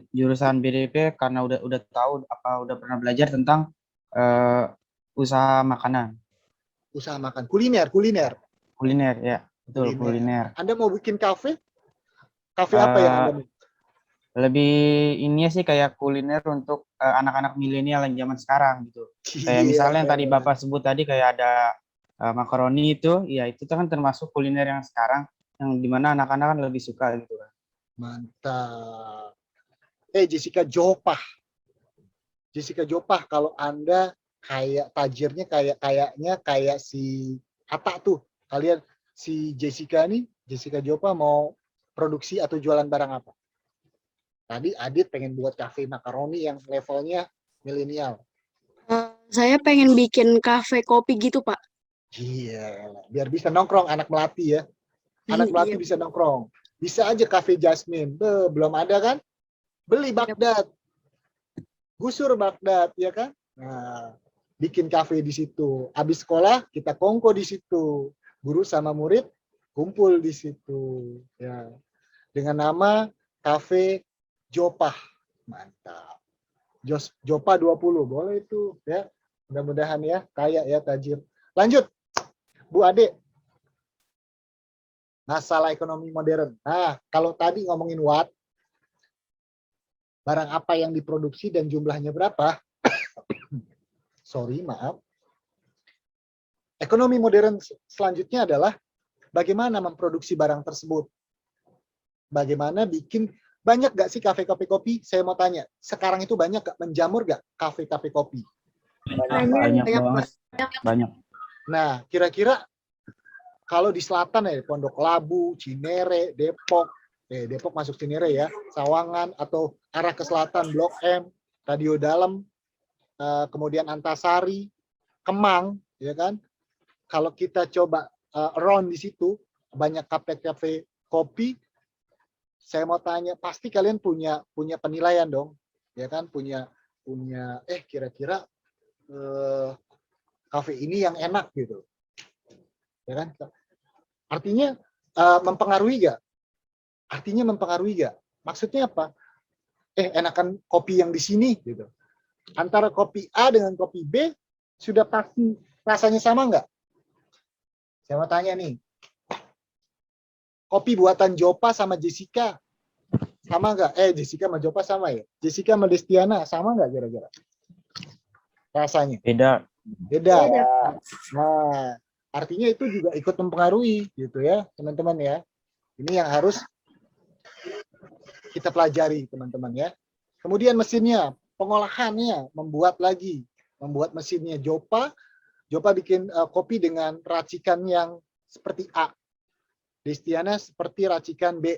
Speaker 5: jurusan BDP karena udah tahu udah pernah belajar tentang usaha makanan.
Speaker 1: Usaha makan. Kuliner.
Speaker 5: Kuliner, ya. Betul, kuliner.
Speaker 1: Anda mau bikin kafe? Kafe apa yang Anda mau?
Speaker 5: Lebih ini sih kayak kuliner untuk anak-anak milenial yang zaman sekarang gitu. Kayak misalnya yang tadi Bapak sebut tadi kayak ada makaroni itu, ya itu kan termasuk kuliner yang sekarang yang dimana anak-anak kan lebih suka gitu kan.
Speaker 1: Mantap. Jessica Jopah, kalau Anda kayak tajirnya kayaknya kayak si Atta tuh. Kalian si Jessica Jopah mau produksi atau jualan barang apa? Tadi Adit pengen buat kafe makaroni yang levelnya milenial.
Speaker 9: Saya pengen bikin kafe kopi gitu, Pak.
Speaker 1: Iya, biar bisa nongkrong anak melati ya. Anak melati bisa nongkrong. Bisa aja kafe Jasmine. Belum ada kan? Beli Baghdad. Gusur Baghdad, ya kan? Nah, bikin kafe di situ. Habis sekolah kita kongko di situ. Guru sama murid kumpul di situ. Ya. Dengan nama Kafe Jopah. Mantap. Jopah 20. Boleh itu ya. Mudah-mudahan ya kaya ya tajir. Lanjut. Bu Ade. Masalah ekonomi modern. Nah, kalau tadi ngomongin watt, barang apa yang diproduksi dan jumlahnya berapa? Sorry, maaf. Ekonomi modern selanjutnya adalah bagaimana memproduksi barang tersebut. Bagaimana bikin, banyak gak sih kafe-kafe kopi? Saya mau tanya, sekarang itu banyak gak, menjamur gak kafe-kafe kopi?
Speaker 5: Banyak banget. Banyak.
Speaker 1: Nah, kira-kira kalau di selatan ya, Pondok Labu, Cinere, Depok masuk Cinere ya, Sawangan, atau arah ke selatan, Blok M, Radio Dalam, kemudian Antasari, Kemang, ya kan? Kalau kita coba around di situ, banyak kafe-kafe kopi, saya mau tanya, pasti kalian punya penilaian dong, ya kan? Punya kira-kira kafe ini yang enak gitu, ya kan? Artinya mempengaruhi gak? Artinya mempengaruhi gak? Maksudnya apa? Enakan kopi yang di sini gitu. Antara kopi A dengan kopi B sudah pasti rasanya sama nggak? Saya mau tanya nih. Kopi buatan Jopa sama Jessica sama nggak? Jessica sama Jopa sama ya? Jessica sama Destiana sama nggak kira-kira? Rasanya?
Speaker 5: Beda.
Speaker 1: Nah, artinya itu juga ikut mempengaruhi gitu ya, teman-teman ya. Ini yang harus kita pelajari, teman-teman ya. Kemudian mesinnya, pengolahannya, membuat mesinnya Jopa bikin kopi dengan racikan yang seperti A. Destiana seperti racikan B.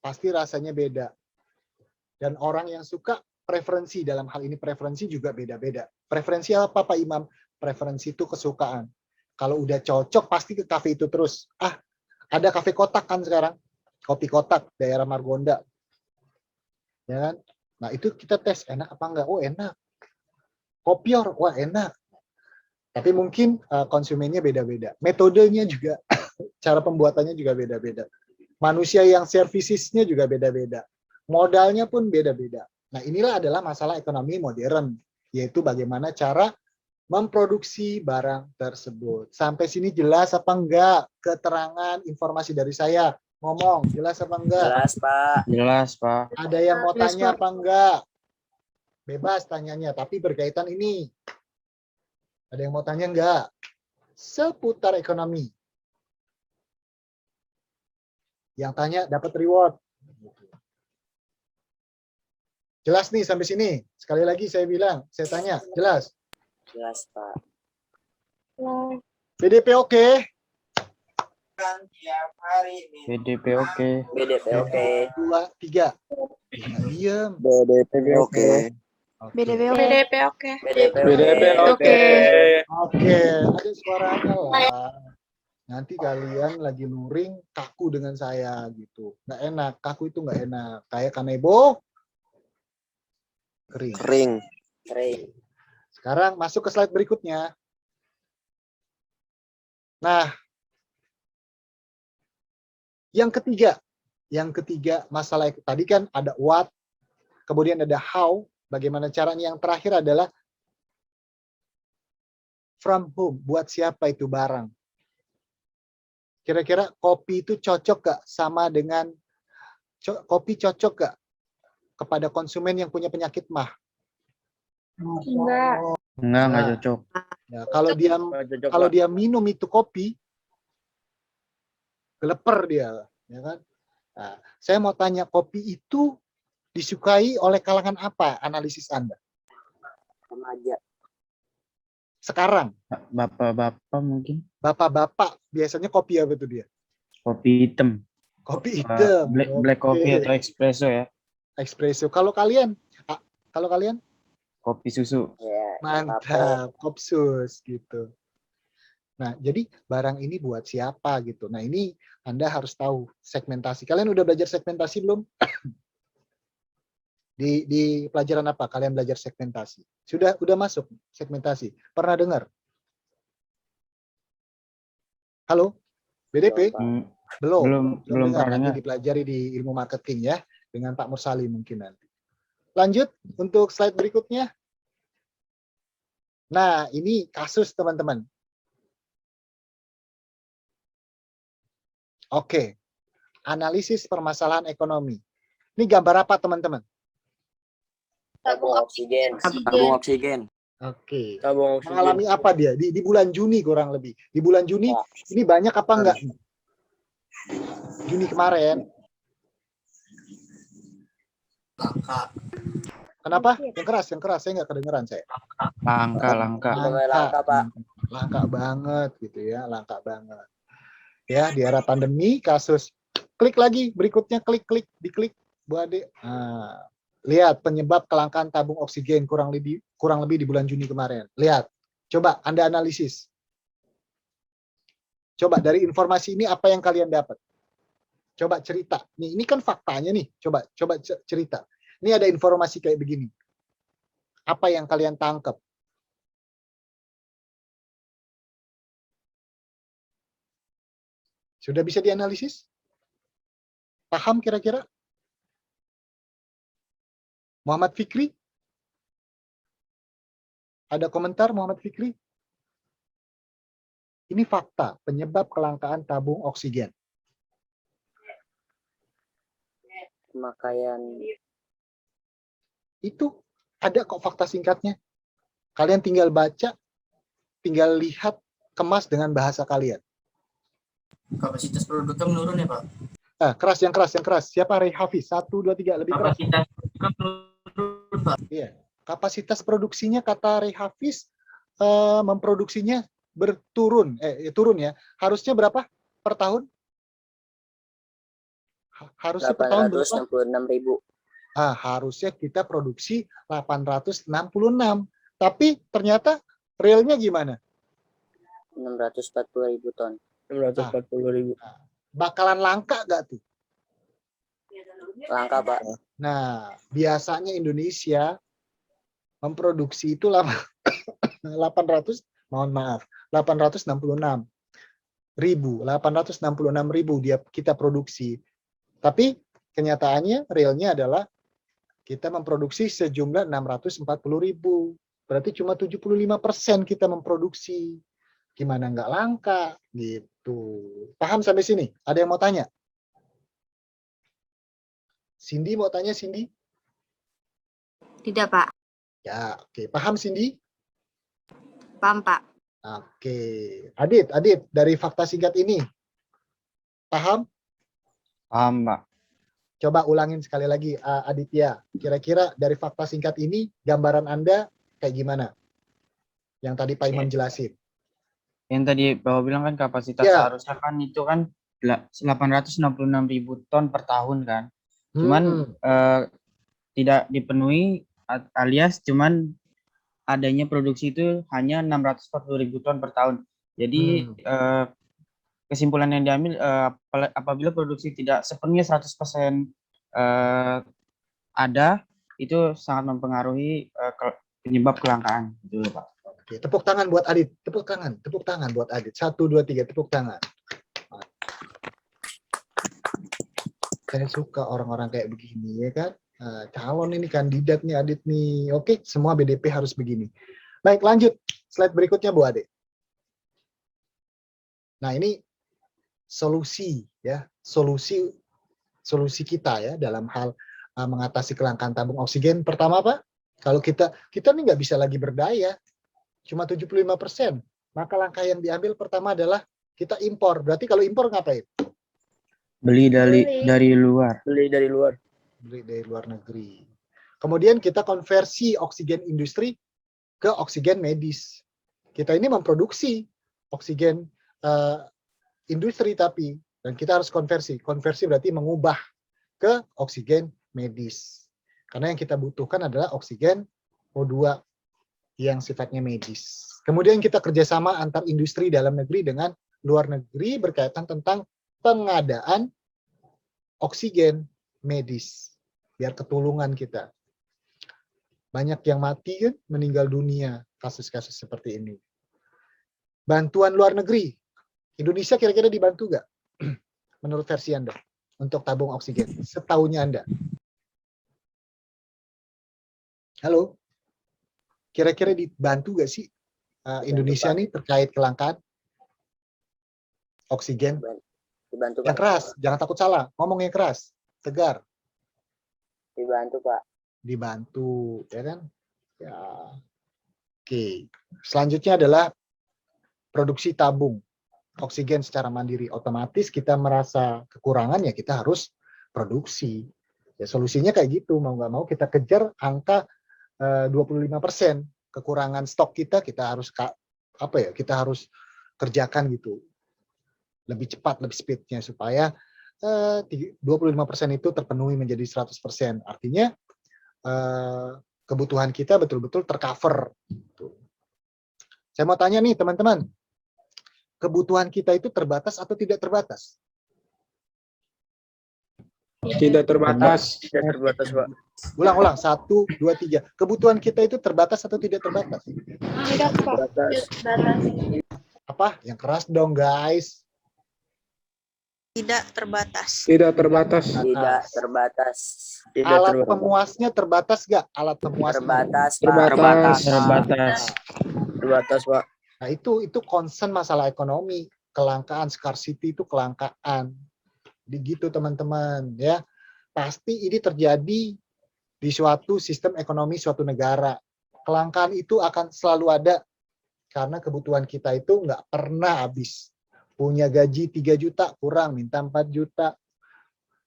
Speaker 1: Pasti rasanya beda. Dan orang yang suka preferensi, dalam hal ini preferensi juga beda-beda. Preferensi apa Pak Imam? Preferensi itu kesukaan. Kalau udah cocok pasti ke kafe itu terus. Ada kafe kotak kan sekarang. Kopi kotak daerah Margonda. Ya kan? Nah, itu kita tes enak apa enggak? Oh, enak. Kopior, wah enak. Tapi mungkin konsumennya beda-beda. Metodenya juga, cara pembuatannya juga beda-beda. Manusia yang servicesnya juga beda-beda. Modalnya pun beda-beda. Nah, inilah adalah masalah ekonomi modern, yaitu bagaimana cara memproduksi barang tersebut. Sampai sini jelas apa enggak keterangan informasi dari saya? Ngomong, jelas apa enggak?
Speaker 7: Jelas, Pak.
Speaker 5: Jelas, Pak.
Speaker 1: Ada yang mau
Speaker 4: Jelas,
Speaker 1: tanya
Speaker 4: Pak.
Speaker 1: apa enggak? Bebas tanyanya, tapi berkaitan ini. Ada yang mau tanya enggak? Seputar ekonomi. Yang tanya dapat reward. Jelas nih sampai sini. Sekali lagi saya bilang, saya tanya, jelas?
Speaker 7: Jelas, Pak.
Speaker 4: Jelas.
Speaker 1: BDP oke?
Speaker 5: BDP oke.
Speaker 7: BDP oke.
Speaker 1: 2, 3. Diam.
Speaker 7: BDP oke.
Speaker 6: BDB oke.
Speaker 10: BDP oke.
Speaker 7: BDP
Speaker 8: BDP
Speaker 7: oke.
Speaker 1: Oke, ada suaranya lah. Nanti kalian lagi luring kaku dengan saya gitu. Nggak enak, kaku itu nggak enak. Kayak kanebo, kering.
Speaker 7: Kering.
Speaker 1: Sekarang masuk ke slide berikutnya. Nah, yang ketiga masalah tadi kan ada what, kemudian ada how, bagaimana caranya. Yang terakhir adalah from whom, buat siapa itu barang. Kira-kira kopi itu cocok gak sama dengan, kopi cocok gak kepada konsumen yang punya penyakit mah?
Speaker 4: Enggak.
Speaker 5: Enggak cocok.
Speaker 1: Ya, kalau dia minum itu kopi, geleper dia, ya kan? Nah, saya mau tanya, kopi itu disukai oleh kalangan apa? Analisis Anda
Speaker 7: Remaja.
Speaker 1: sekarang.
Speaker 5: Bapak-bapak mungkin.
Speaker 1: Bapak-bapak biasanya kopi apa tuh dia?
Speaker 5: Kopi hitam.
Speaker 1: Kopi hitam.
Speaker 5: Black
Speaker 1: Oke.
Speaker 5: coffee atau espresso ya.
Speaker 1: Espresso. Kalau kalian?
Speaker 5: Kopi susu.
Speaker 7: Ya,
Speaker 1: Mantap, kopsus gitu. Nah, jadi barang ini buat siapa gitu. Nah, ini Anda harus tahu segmentasi. Kalian udah belajar segmentasi belum? Di pelajaran apa kalian belajar segmentasi? Udah masuk segmentasi? Pernah dengar? Halo? BDP? Belum
Speaker 5: Belum
Speaker 1: dengar.
Speaker 5: pernah
Speaker 1: Nanti
Speaker 5: dengar.
Speaker 1: dipelajari di ilmu marketing ya, dengan Pak Mursali mungkin nanti. Lanjut untuk slide berikutnya. Nah, ini kasus teman-teman. Oke. Analisis permasalahan ekonomi. Ini gambar apa teman-teman?
Speaker 7: tabung oksigen.
Speaker 3: Tabung oksigen.
Speaker 1: Oke.
Speaker 7: Tabung oksigen.
Speaker 1: Mengalami apa dia? Di bulan Juni kurang lebih. Di bulan Juni ini banyak apa enggak? Juni kemarin.
Speaker 3: Langka.
Speaker 1: Kenapa? Yang keras. Saya nggak kedengeran saya.
Speaker 5: Langka.
Speaker 7: Langka, Pak.
Speaker 1: Langka banget gitu ya, langka banget. Ya, di era pandemi kasus. Klik lagi berikutnya, diklik Bu Ade. Nah, lihat penyebab kelangkaan tabung oksigen kurang lebih di bulan Juni kemarin. Lihat. Coba Anda analisis. Coba dari informasi ini apa yang kalian dapat? Coba cerita. Nih, ini kan faktanya nih. Coba cerita. Ini ada informasi kayak begini. Apa yang kalian tangkap? Sudah bisa dianalisis? Paham kira-kira? Muhammad Fikri? Ada komentar Muhammad Fikri? Ini fakta penyebab kelangkaan tabung oksigen.
Speaker 7: Pemakaian.
Speaker 1: Itu ada kok fakta singkatnya. Kalian tinggal baca, tinggal lihat, kemas dengan bahasa kalian.
Speaker 3: Kapasitas produknya menurun ya, Pak?
Speaker 1: Nah, yang keras. Siapa Ray Hafiz? 1, 2, 3, lebih keras.
Speaker 3: Kapasitas produknya menurun, Pak.
Speaker 1: Iya. Kapasitas produksinya kata Ray Hafiz memproduksinya turun ya. Harusnya berapa per tahun? Harusnya per tahun berapa?
Speaker 7: 866.000.
Speaker 1: Harusnya kita produksi 866. Tapi ternyata realnya gimana?
Speaker 7: 640.000 ton. 640.000.
Speaker 1: Bakalan langka nggak tuh?
Speaker 7: Langka, Pak.
Speaker 1: Nah, biasanya Indonesia memproduksi itu 866.000 kita produksi. Tapi kenyataannya realnya adalah kita memproduksi sejumlah 640.000. Berarti cuma 75% kita memproduksi. Gimana nggak langka gitu. Paham sampai sini? Ada yang mau tanya? Cindy mau tanya, Cindy?
Speaker 6: Tidak, Pak.
Speaker 1: Ya, oke. Paham, Cindy?
Speaker 6: Paham, Pak.
Speaker 1: Oke. Adit, dari fakta singkat ini, paham?
Speaker 5: Paham, Pak.
Speaker 1: Coba ulangin sekali lagi, Aditya. Kira-kira dari fakta singkat ini, gambaran Anda kayak gimana? Yang tadi Pak Imam jelasin.
Speaker 5: Yang tadi Bapak bilang kan kapasitas
Speaker 1: Ya.
Speaker 5: seharusnya kan itu kan 866.000 ton per tahun kan. Cuman tidak dipenuhi alias cuman adanya produksi itu hanya 640.000 ton per tahun. Jadi kesimpulan yang diambil apabila produksi tidak sepenuhnya 100% ada, itu sangat mempengaruhi penyebab kelangkaan. Gitu, Pak.
Speaker 1: Oke, tepuk tangan buat Adit. Tepuk tangan buat Adit. 1, 2, 3, tepuk tangan. Saya suka orang-orang kayak begini, ya kan? Calon ini kandidat nih, Adit nih. Oke, semua BDP harus begini. Baik, lanjut. Slide berikutnya, Bu Ade. Nah, ini solusi ya, solusi kita ya dalam hal mengatasi kelangkaan tabung oksigen. Pertama, Pak, kalau kita nih nggak bisa lagi berdaya, cuma 75%. Maka langkah yang diambil pertama adalah kita impor. Berarti kalau impor ngapain?
Speaker 5: Beli dari luar.
Speaker 7: Beli dari luar.
Speaker 1: Beli dari luar negeri. Kemudian kita konversi oksigen industri ke oksigen medis. Kita ini memproduksi oksigen industri tapi, dan kita harus konversi. Konversi berarti mengubah ke oksigen medis. Karena yang kita butuhkan adalah oksigen O2 yang sifatnya medis. Kemudian kita kerjasama antar industri dalam negeri dengan luar negeri berkaitan tentang pengadaan oksigen medis. Biar ketulungan kita. Banyak yang mati kan, meninggal dunia kasus-kasus seperti ini. Bantuan luar negeri. Indonesia kira-kira dibantu nggak? Menurut versi Anda untuk tabung oksigen setahunya Anda? Halo? Kira-kira dibantu nggak sih Indonesia nih terkait kelangkaan oksigen?
Speaker 7: Dibantu,
Speaker 1: Yang
Speaker 7: Pak.
Speaker 1: keras, jangan takut salah. Ngomong yang keras, tegar.
Speaker 7: Dibantu, Pak.
Speaker 1: Dibantu, ya kan? Ya. Oke. Selanjutnya adalah produksi tabung oksigen secara mandiri. Otomatis kita merasa kekurangan, ya kita harus produksi. Ya solusinya kayak gitu, mau nggak mau kita kejar angka 25% kekurangan stok kita harus kita harus kerjakan gitu. Lebih cepat, lebih speednya supaya 25% itu terpenuhi menjadi 100%. Artinya kebutuhan kita betul-betul tercover. Gitu. Saya mau tanya nih teman-teman, kebutuhan kita itu terbatas atau tidak terbatas?
Speaker 8: Tidak terbatas.
Speaker 7: Tidak terbatas, Pak.
Speaker 1: Ulang, 1, 2, 3. Kebutuhan kita itu terbatas atau tidak terbatas?
Speaker 4: Tidak, Pak.
Speaker 7: Terbatas.
Speaker 1: Apa? Yang keras dong, guys.
Speaker 10: Tidak terbatas.
Speaker 8: Tidak terbatas.
Speaker 7: Tidak terbatas. Tidak
Speaker 1: Alat
Speaker 7: terbatas.
Speaker 1: pemuasnya terbatas nggak? Alat pemuasnya.
Speaker 7: Terbatas, Pak.
Speaker 8: Terbatas.
Speaker 5: Terbatas.
Speaker 7: Terbatas, Pak.
Speaker 1: Nah, itu concern masalah ekonomi. Kelangkaan, scarcity itu kelangkaan. Begitu teman-teman ya. Pasti ini terjadi di suatu sistem ekonomi suatu negara. Kelangkaan itu akan selalu ada karena kebutuhan kita itu nggak pernah habis. Punya gaji 3 juta kurang, minta 4 juta.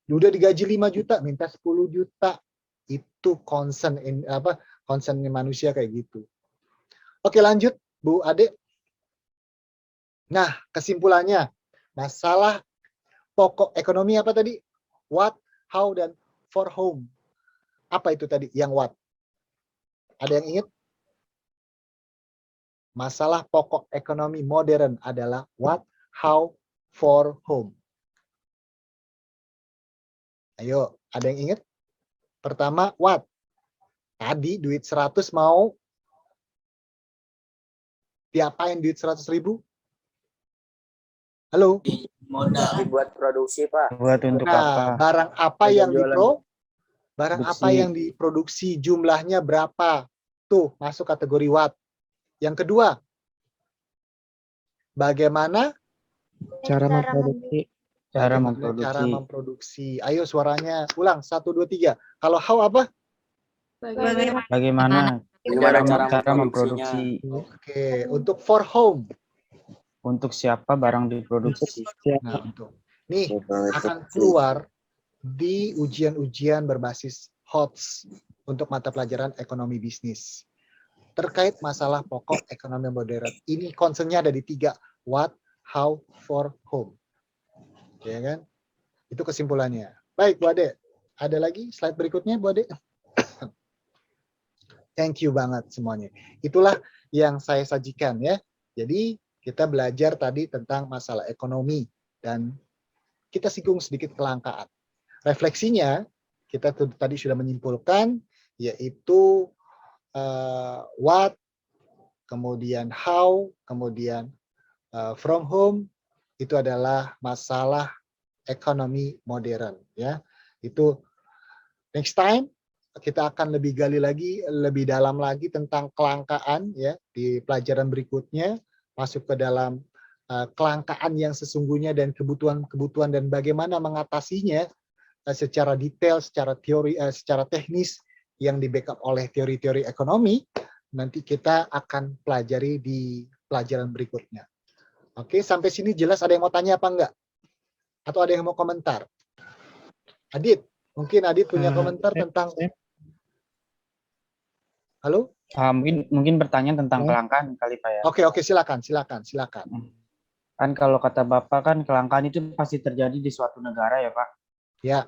Speaker 1: Udah digaji 5 juta, minta 10 juta. Itu concernnya manusia kayak gitu. Oke, lanjut Bu Ade. Nah, kesimpulannya masalah pokok ekonomi apa tadi? What, how, dan for whom. Apa itu tadi yang what? Ada yang ingat? Masalah pokok ekonomi modern adalah what, how, for whom. Ayo, ada yang ingat? Pertama, what? Tadi duit 100 mau diapain duit 100.000? Halo?
Speaker 3: Modal.
Speaker 7: Dibuat produksi, Pak.
Speaker 5: Buat untuk apa?
Speaker 1: Barang apa
Speaker 7: Untuk
Speaker 1: yang
Speaker 7: jualan.
Speaker 1: barang
Speaker 5: Produksi.
Speaker 1: apa yang diproduksi, jumlahnya berapa? Tuh, masuk kategori what. Yang kedua, bagaimana
Speaker 2: Cara memproduksi.
Speaker 5: Cara
Speaker 1: Bagaimana cara
Speaker 5: memproduksi.
Speaker 1: memproduksi. Ayo suaranya ulang 1 2 3. Kalau how apa?
Speaker 10: Bagaimana?
Speaker 5: Bagaimana
Speaker 7: Gimana cara
Speaker 5: cara
Speaker 7: memproduksinya?
Speaker 5: memproduksi.
Speaker 1: Oke, untuk for home.
Speaker 5: Untuk siapa barang diproduksi.
Speaker 1: Nah, untuk nih akan keluar di ujian-ujian berbasis HOTS untuk mata pelajaran ekonomi bisnis. Terkait masalah pokok ekonomi modern. Ini concernnya ada di 3. What, how, for, home. Ya kan? Itu kesimpulannya. Baik, Bu Ade. Ada lagi slide berikutnya, Bu Ade? Thank you banget semuanya. Itulah yang saya sajikan ya. Jadi kita belajar tadi tentang masalah ekonomi dan kita singgung sedikit kelangkaan. Refleksinya kita tadi sudah menyimpulkan yaitu what, kemudian how, kemudian from home itu adalah masalah ekonomi modern ya. Itu next time kita akan lebih gali lagi, lebih dalam lagi tentang kelangkaan ya di pelajaran berikutnya, masuk ke dalam kelangkaan yang sesungguhnya dan kebutuhan dan bagaimana mengatasinya secara detail, secara teori, secara teknis yang di backup oleh teori-teori ekonomi. Nanti kita akan pelajari di pelajaran berikutnya. Oke, sampai sini jelas. Ada yang mau tanya apa enggak? Atau ada yang mau komentar? Adit, mungkin Adit punya komentar tentang... Halo?
Speaker 5: Mungkin pertanyaan tentang kelangkaan kali Pak ya.
Speaker 1: Oke, silakan.
Speaker 5: Kan kalau kata Bapak kan kelangkaan itu pasti terjadi di suatu negara ya Pak.
Speaker 1: Ya.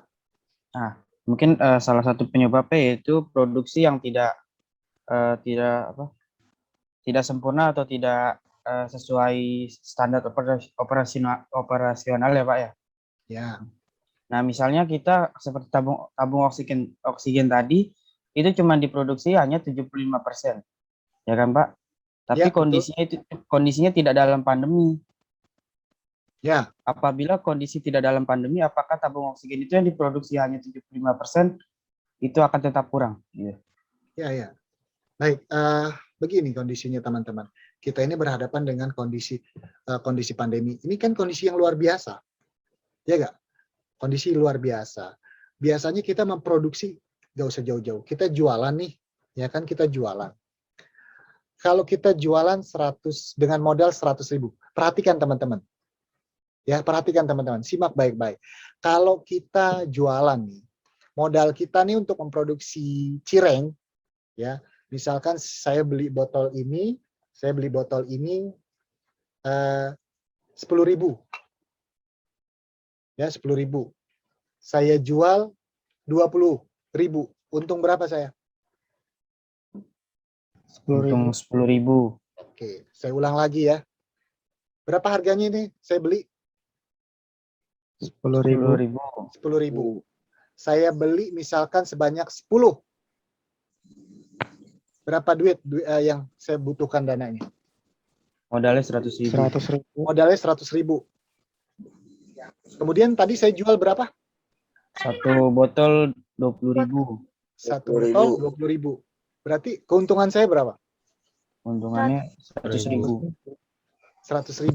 Speaker 5: Nah, mungkin salah satu penyebabnya yaitu produksi yang tidak sempurna atau tidak sesuai standar operasional ya Pak ya.
Speaker 1: Ya.
Speaker 5: Nah, misalnya kita seperti tabung oksigen tadi itu cuma diproduksi hanya 75%. Ya kan, Pak? Tapi
Speaker 1: Ya,
Speaker 5: kondisinya tidak dalam pandemi.
Speaker 1: Ya.
Speaker 5: Apabila kondisi tidak dalam pandemi, apakah tabung oksigen itu yang diproduksi hanya 75% itu akan tetap kurang?
Speaker 1: Ya. Baik, begini kondisinya teman-teman. Kita ini berhadapan dengan kondisi pandemi. Ini kan kondisi yang luar biasa. Ya nggak? Kondisi luar biasa. Biasanya kita memproduksi, nggak usah jauh-jauh. Kita jualan nih, ya kan kita jualan. Kalau kita jualan dengan modal 100.000. Perhatikan teman-teman. Ya, perhatikan teman-teman. Simak baik-baik. Kalau kita jualan nih, modal kita nih untuk memproduksi cireng, ya. Misalkan saya beli botol ini 10.000. Ya, 10.000. Saya jual 20.000. Untung berapa saya?
Speaker 5: Untung 10.000.
Speaker 1: Oke, saya ulang lagi ya. Berapa harganya ini? Saya beli
Speaker 2: 10.000.
Speaker 1: 10.000. Saya beli misalkan sebanyak 10. Berapa duit yang saya butuhkan dananya?
Speaker 5: Modalnya 100.000.
Speaker 2: 100.000.
Speaker 1: Modalnya 100.000. Kemudian tadi saya jual berapa?
Speaker 5: Satu botol 20.000.
Speaker 1: Satu botol 20.000. Berarti keuntungan saya berapa?
Speaker 5: Untungannya 100.000.
Speaker 1: 100.000.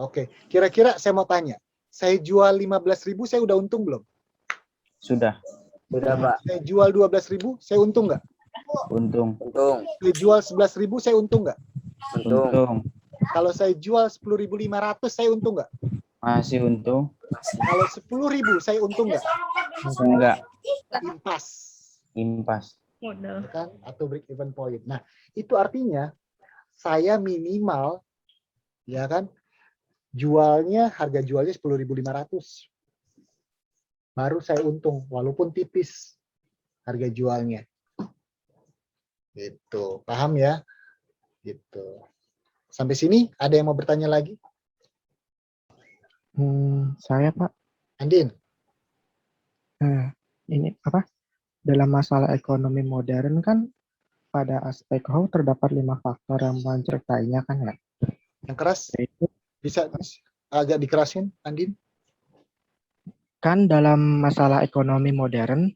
Speaker 1: Oke, kira-kira saya mau tanya. Saya jual 15.000, saya udah untung belum?
Speaker 5: Sudah.
Speaker 7: Sudah, Pak.
Speaker 1: Saya jual 12.000, saya untung nggak?
Speaker 5: Untung.
Speaker 1: Saya jual 11.000, saya untung nggak?
Speaker 5: Untung.
Speaker 1: Kalau saya jual 10.500, saya untung nggak?
Speaker 5: Masih untung.
Speaker 1: Kalau 10.000, saya untung nggak?
Speaker 5: Enggak.
Speaker 1: Impas.
Speaker 9: Modal.
Speaker 1: Kan? Atau break even point. Nah, itu artinya saya minimal, ya kan, harga jualnya 10.500. Baru saya untung, walaupun tipis harga jualnya. Gitu, paham ya? Gitu. Sampai sini ada yang mau bertanya lagi?
Speaker 2: Saya Pak.
Speaker 1: Andin.
Speaker 2: Ini apa? Dalam masalah ekonomi modern kan pada aspek how terdapat 5 faktor yang menyertainya kan ya?
Speaker 1: Yang keras? Bisa agak dikerasin, Andin?
Speaker 2: Kan dalam masalah ekonomi modern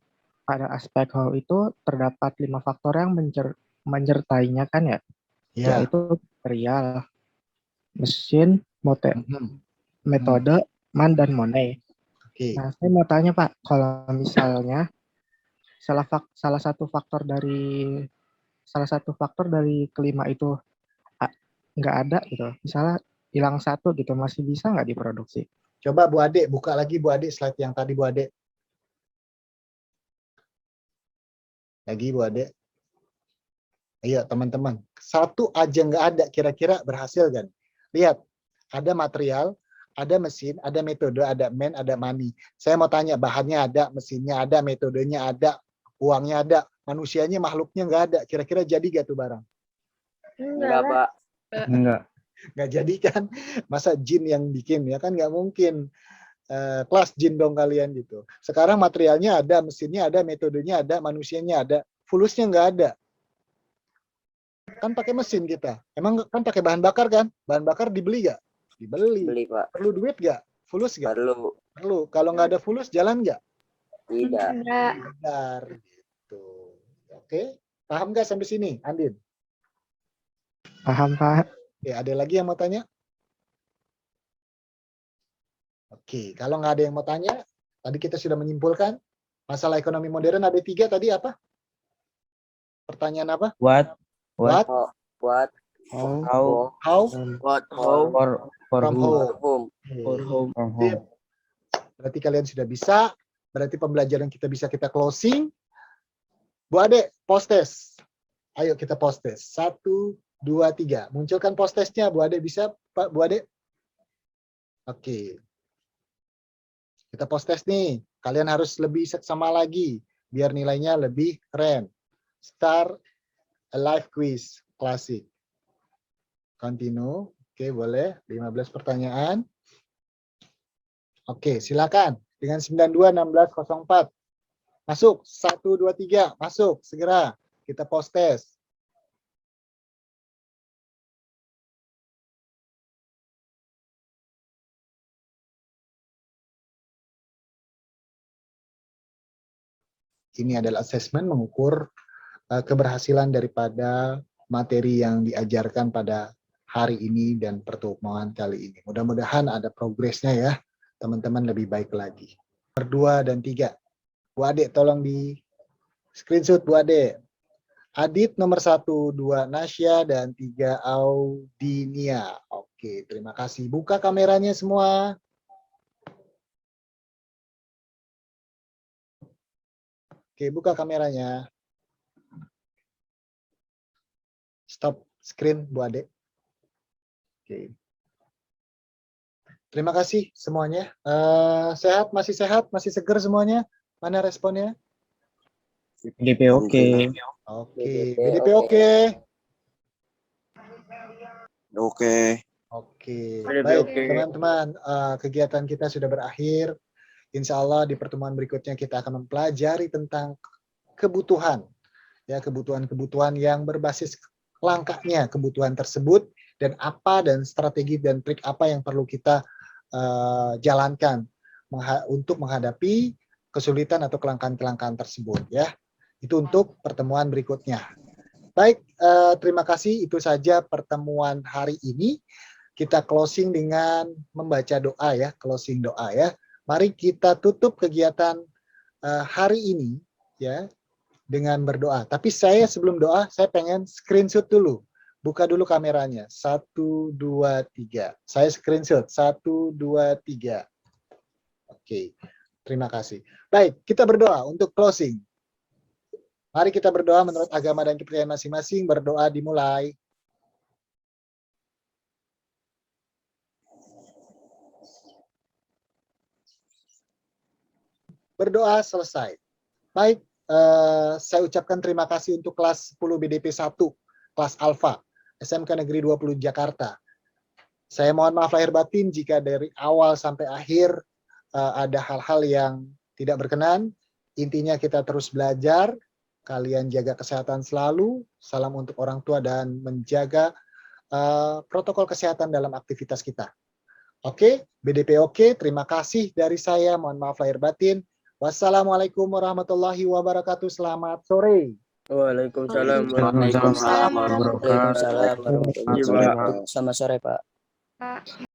Speaker 2: pada aspek how itu terdapat 5 faktor yang menyertainya kan ya?
Speaker 1: Ya.
Speaker 2: Yaitu material, mesin, metode, Man dan Money.
Speaker 1: Oke.
Speaker 2: Nah, saya mau tanya Pak, kalau misalnya salah satu faktor dari kelima itu nggak ada gitu, misalnya hilang satu gitu, masih bisa nggak diproduksi?
Speaker 1: Coba Bu Ade, buka lagi Bu Ade slide yang tadi Bu Ade. Lagi Bu Ade. Ayo teman-teman, satu aja nggak ada, kira-kira berhasil kan? Lihat, ada material, ada mesin, ada metode, ada man, ada money. Saya mau tanya, bahannya ada, mesinnya ada, metodenya ada, uangnya ada, manusianya, makhluknya nggak ada. Kira-kira jadi gak tuh barang?
Speaker 7: Enggak, Pak.
Speaker 5: Enggak.
Speaker 1: Nggak jadi kan? Masa jin yang bikin, ya kan nggak mungkin. Kelas jin dong kalian gitu. Sekarang materialnya ada, mesinnya ada, metodenya ada, manusianya ada, fulusnya nggak ada. Kan pakai mesin kita. Emang kan pakai bahan bakar kan? Bahan bakar dibeli nggak? Dibeli.
Speaker 7: Beli, Pak.
Speaker 1: Perlu duit nggak? Fulus nggak?
Speaker 7: Perlu.
Speaker 1: Perlu. Kalau nggak ada fulus, jalan nggak?
Speaker 7: Tidak.
Speaker 4: Enggak.
Speaker 1: Benar. Gitu. Oke. Paham nggak sampai sini, Andin?
Speaker 2: Paham Pak?
Speaker 1: Oke, ada lagi yang mau tanya? Oke, kalau nggak ada yang mau tanya, tadi kita sudah menyimpulkan masalah ekonomi modern ada 3 tadi apa? Pertanyaan apa?
Speaker 5: What?
Speaker 1: What?
Speaker 7: What?
Speaker 2: How?
Speaker 1: How?
Speaker 7: What?
Speaker 5: For
Speaker 1: From
Speaker 5: who?
Speaker 1: home.
Speaker 7: Home.
Speaker 1: Oke.
Speaker 7: home.
Speaker 5: From
Speaker 1: Sip.
Speaker 5: home.
Speaker 1: Berarti kalian sudah bisa. Berarti pembelajaran kita bisa kita closing. Bu Ade, post test. Ayo kita post test. 1, 2, 3. Munculkan post testnya. Bu Ade bisa, Pak Bu Ade? Oke. Kita post test nih. Kalian harus lebih seksama lagi. Biar nilainya lebih keren. Start a live quiz. Klasik. Continue. Oke, boleh. 15 pertanyaan. Oke, silakan. Dengan 921604. Masuk. 1, 2, 3. Masuk. Segera. Kita post test. Ini adalah assessment mengukur keberhasilan daripada materi yang diajarkan pada hari ini dan pertemuan kali ini. Mudah-mudahan ada progresnya ya, teman-teman lebih baik lagi. Nomor 2 dan 3. Bu Ade tolong di screenshot Bu Ade. Adit nomor 1, 2 Nasya, dan 3 Audinia. Oke, terima kasih. Buka kameranya semua. Oke, buka kameranya. Stop screen, Bu Ade. Oke. Terima kasih semuanya. Sehat, masih seger semuanya? Mana responnya?
Speaker 5: BDP oke.
Speaker 1: Oke, BDP oke.
Speaker 7: Oke.
Speaker 1: Oke,
Speaker 7: BDP
Speaker 1: baik
Speaker 7: oke.
Speaker 1: teman-teman. Kegiatan kita sudah berakhir. Insya Allah di pertemuan berikutnya kita akan mempelajari tentang kebutuhan. Ya, kebutuhan-kebutuhan yang berbasis langkahnya kebutuhan tersebut dan apa dan strategi dan trik apa yang perlu kita jalankan untuk menghadapi kesulitan atau kelangkaan-kelangkaan tersebut ya. Itu untuk pertemuan berikutnya. Baik, terima kasih. Itu saja pertemuan hari ini. Kita closing dengan membaca doa ya, closing doa ya. Mari kita tutup kegiatan hari ini ya dengan berdoa. Tapi saya sebelum doa, saya pengen screenshot dulu. Buka dulu kameranya. 1, 2, 3. Saya screenshot. 1, 2, 3. Oke, terima kasih. Baik, kita berdoa untuk closing. Mari kita berdoa menurut agama dan kepercayaan masing-masing. Berdoa dimulai. Berdoa selesai. Baik, saya ucapkan terima kasih untuk kelas 10 BDP 1, kelas Alfa, SMK Negeri 20 Jakarta. Saya mohon maaf lahir batin jika dari awal sampai akhir ada hal-hal yang tidak berkenan. Intinya kita terus belajar, kalian jaga kesehatan selalu, salam untuk orang tua dan menjaga protokol kesehatan dalam aktivitas kita. Oke, BDP oke, terima kasih dari saya, mohon maaf lahir batin. Wassalamualaikum warahmatullahi wabarakatuh. Selamat sore.
Speaker 7: Waalaikumsalam.
Speaker 5: Waalaikumsalam warahmatullahi
Speaker 7: Waalaikumsalam warahmatullahi wabarakatuh. Selamat sore, Pak.
Speaker 4: Pak.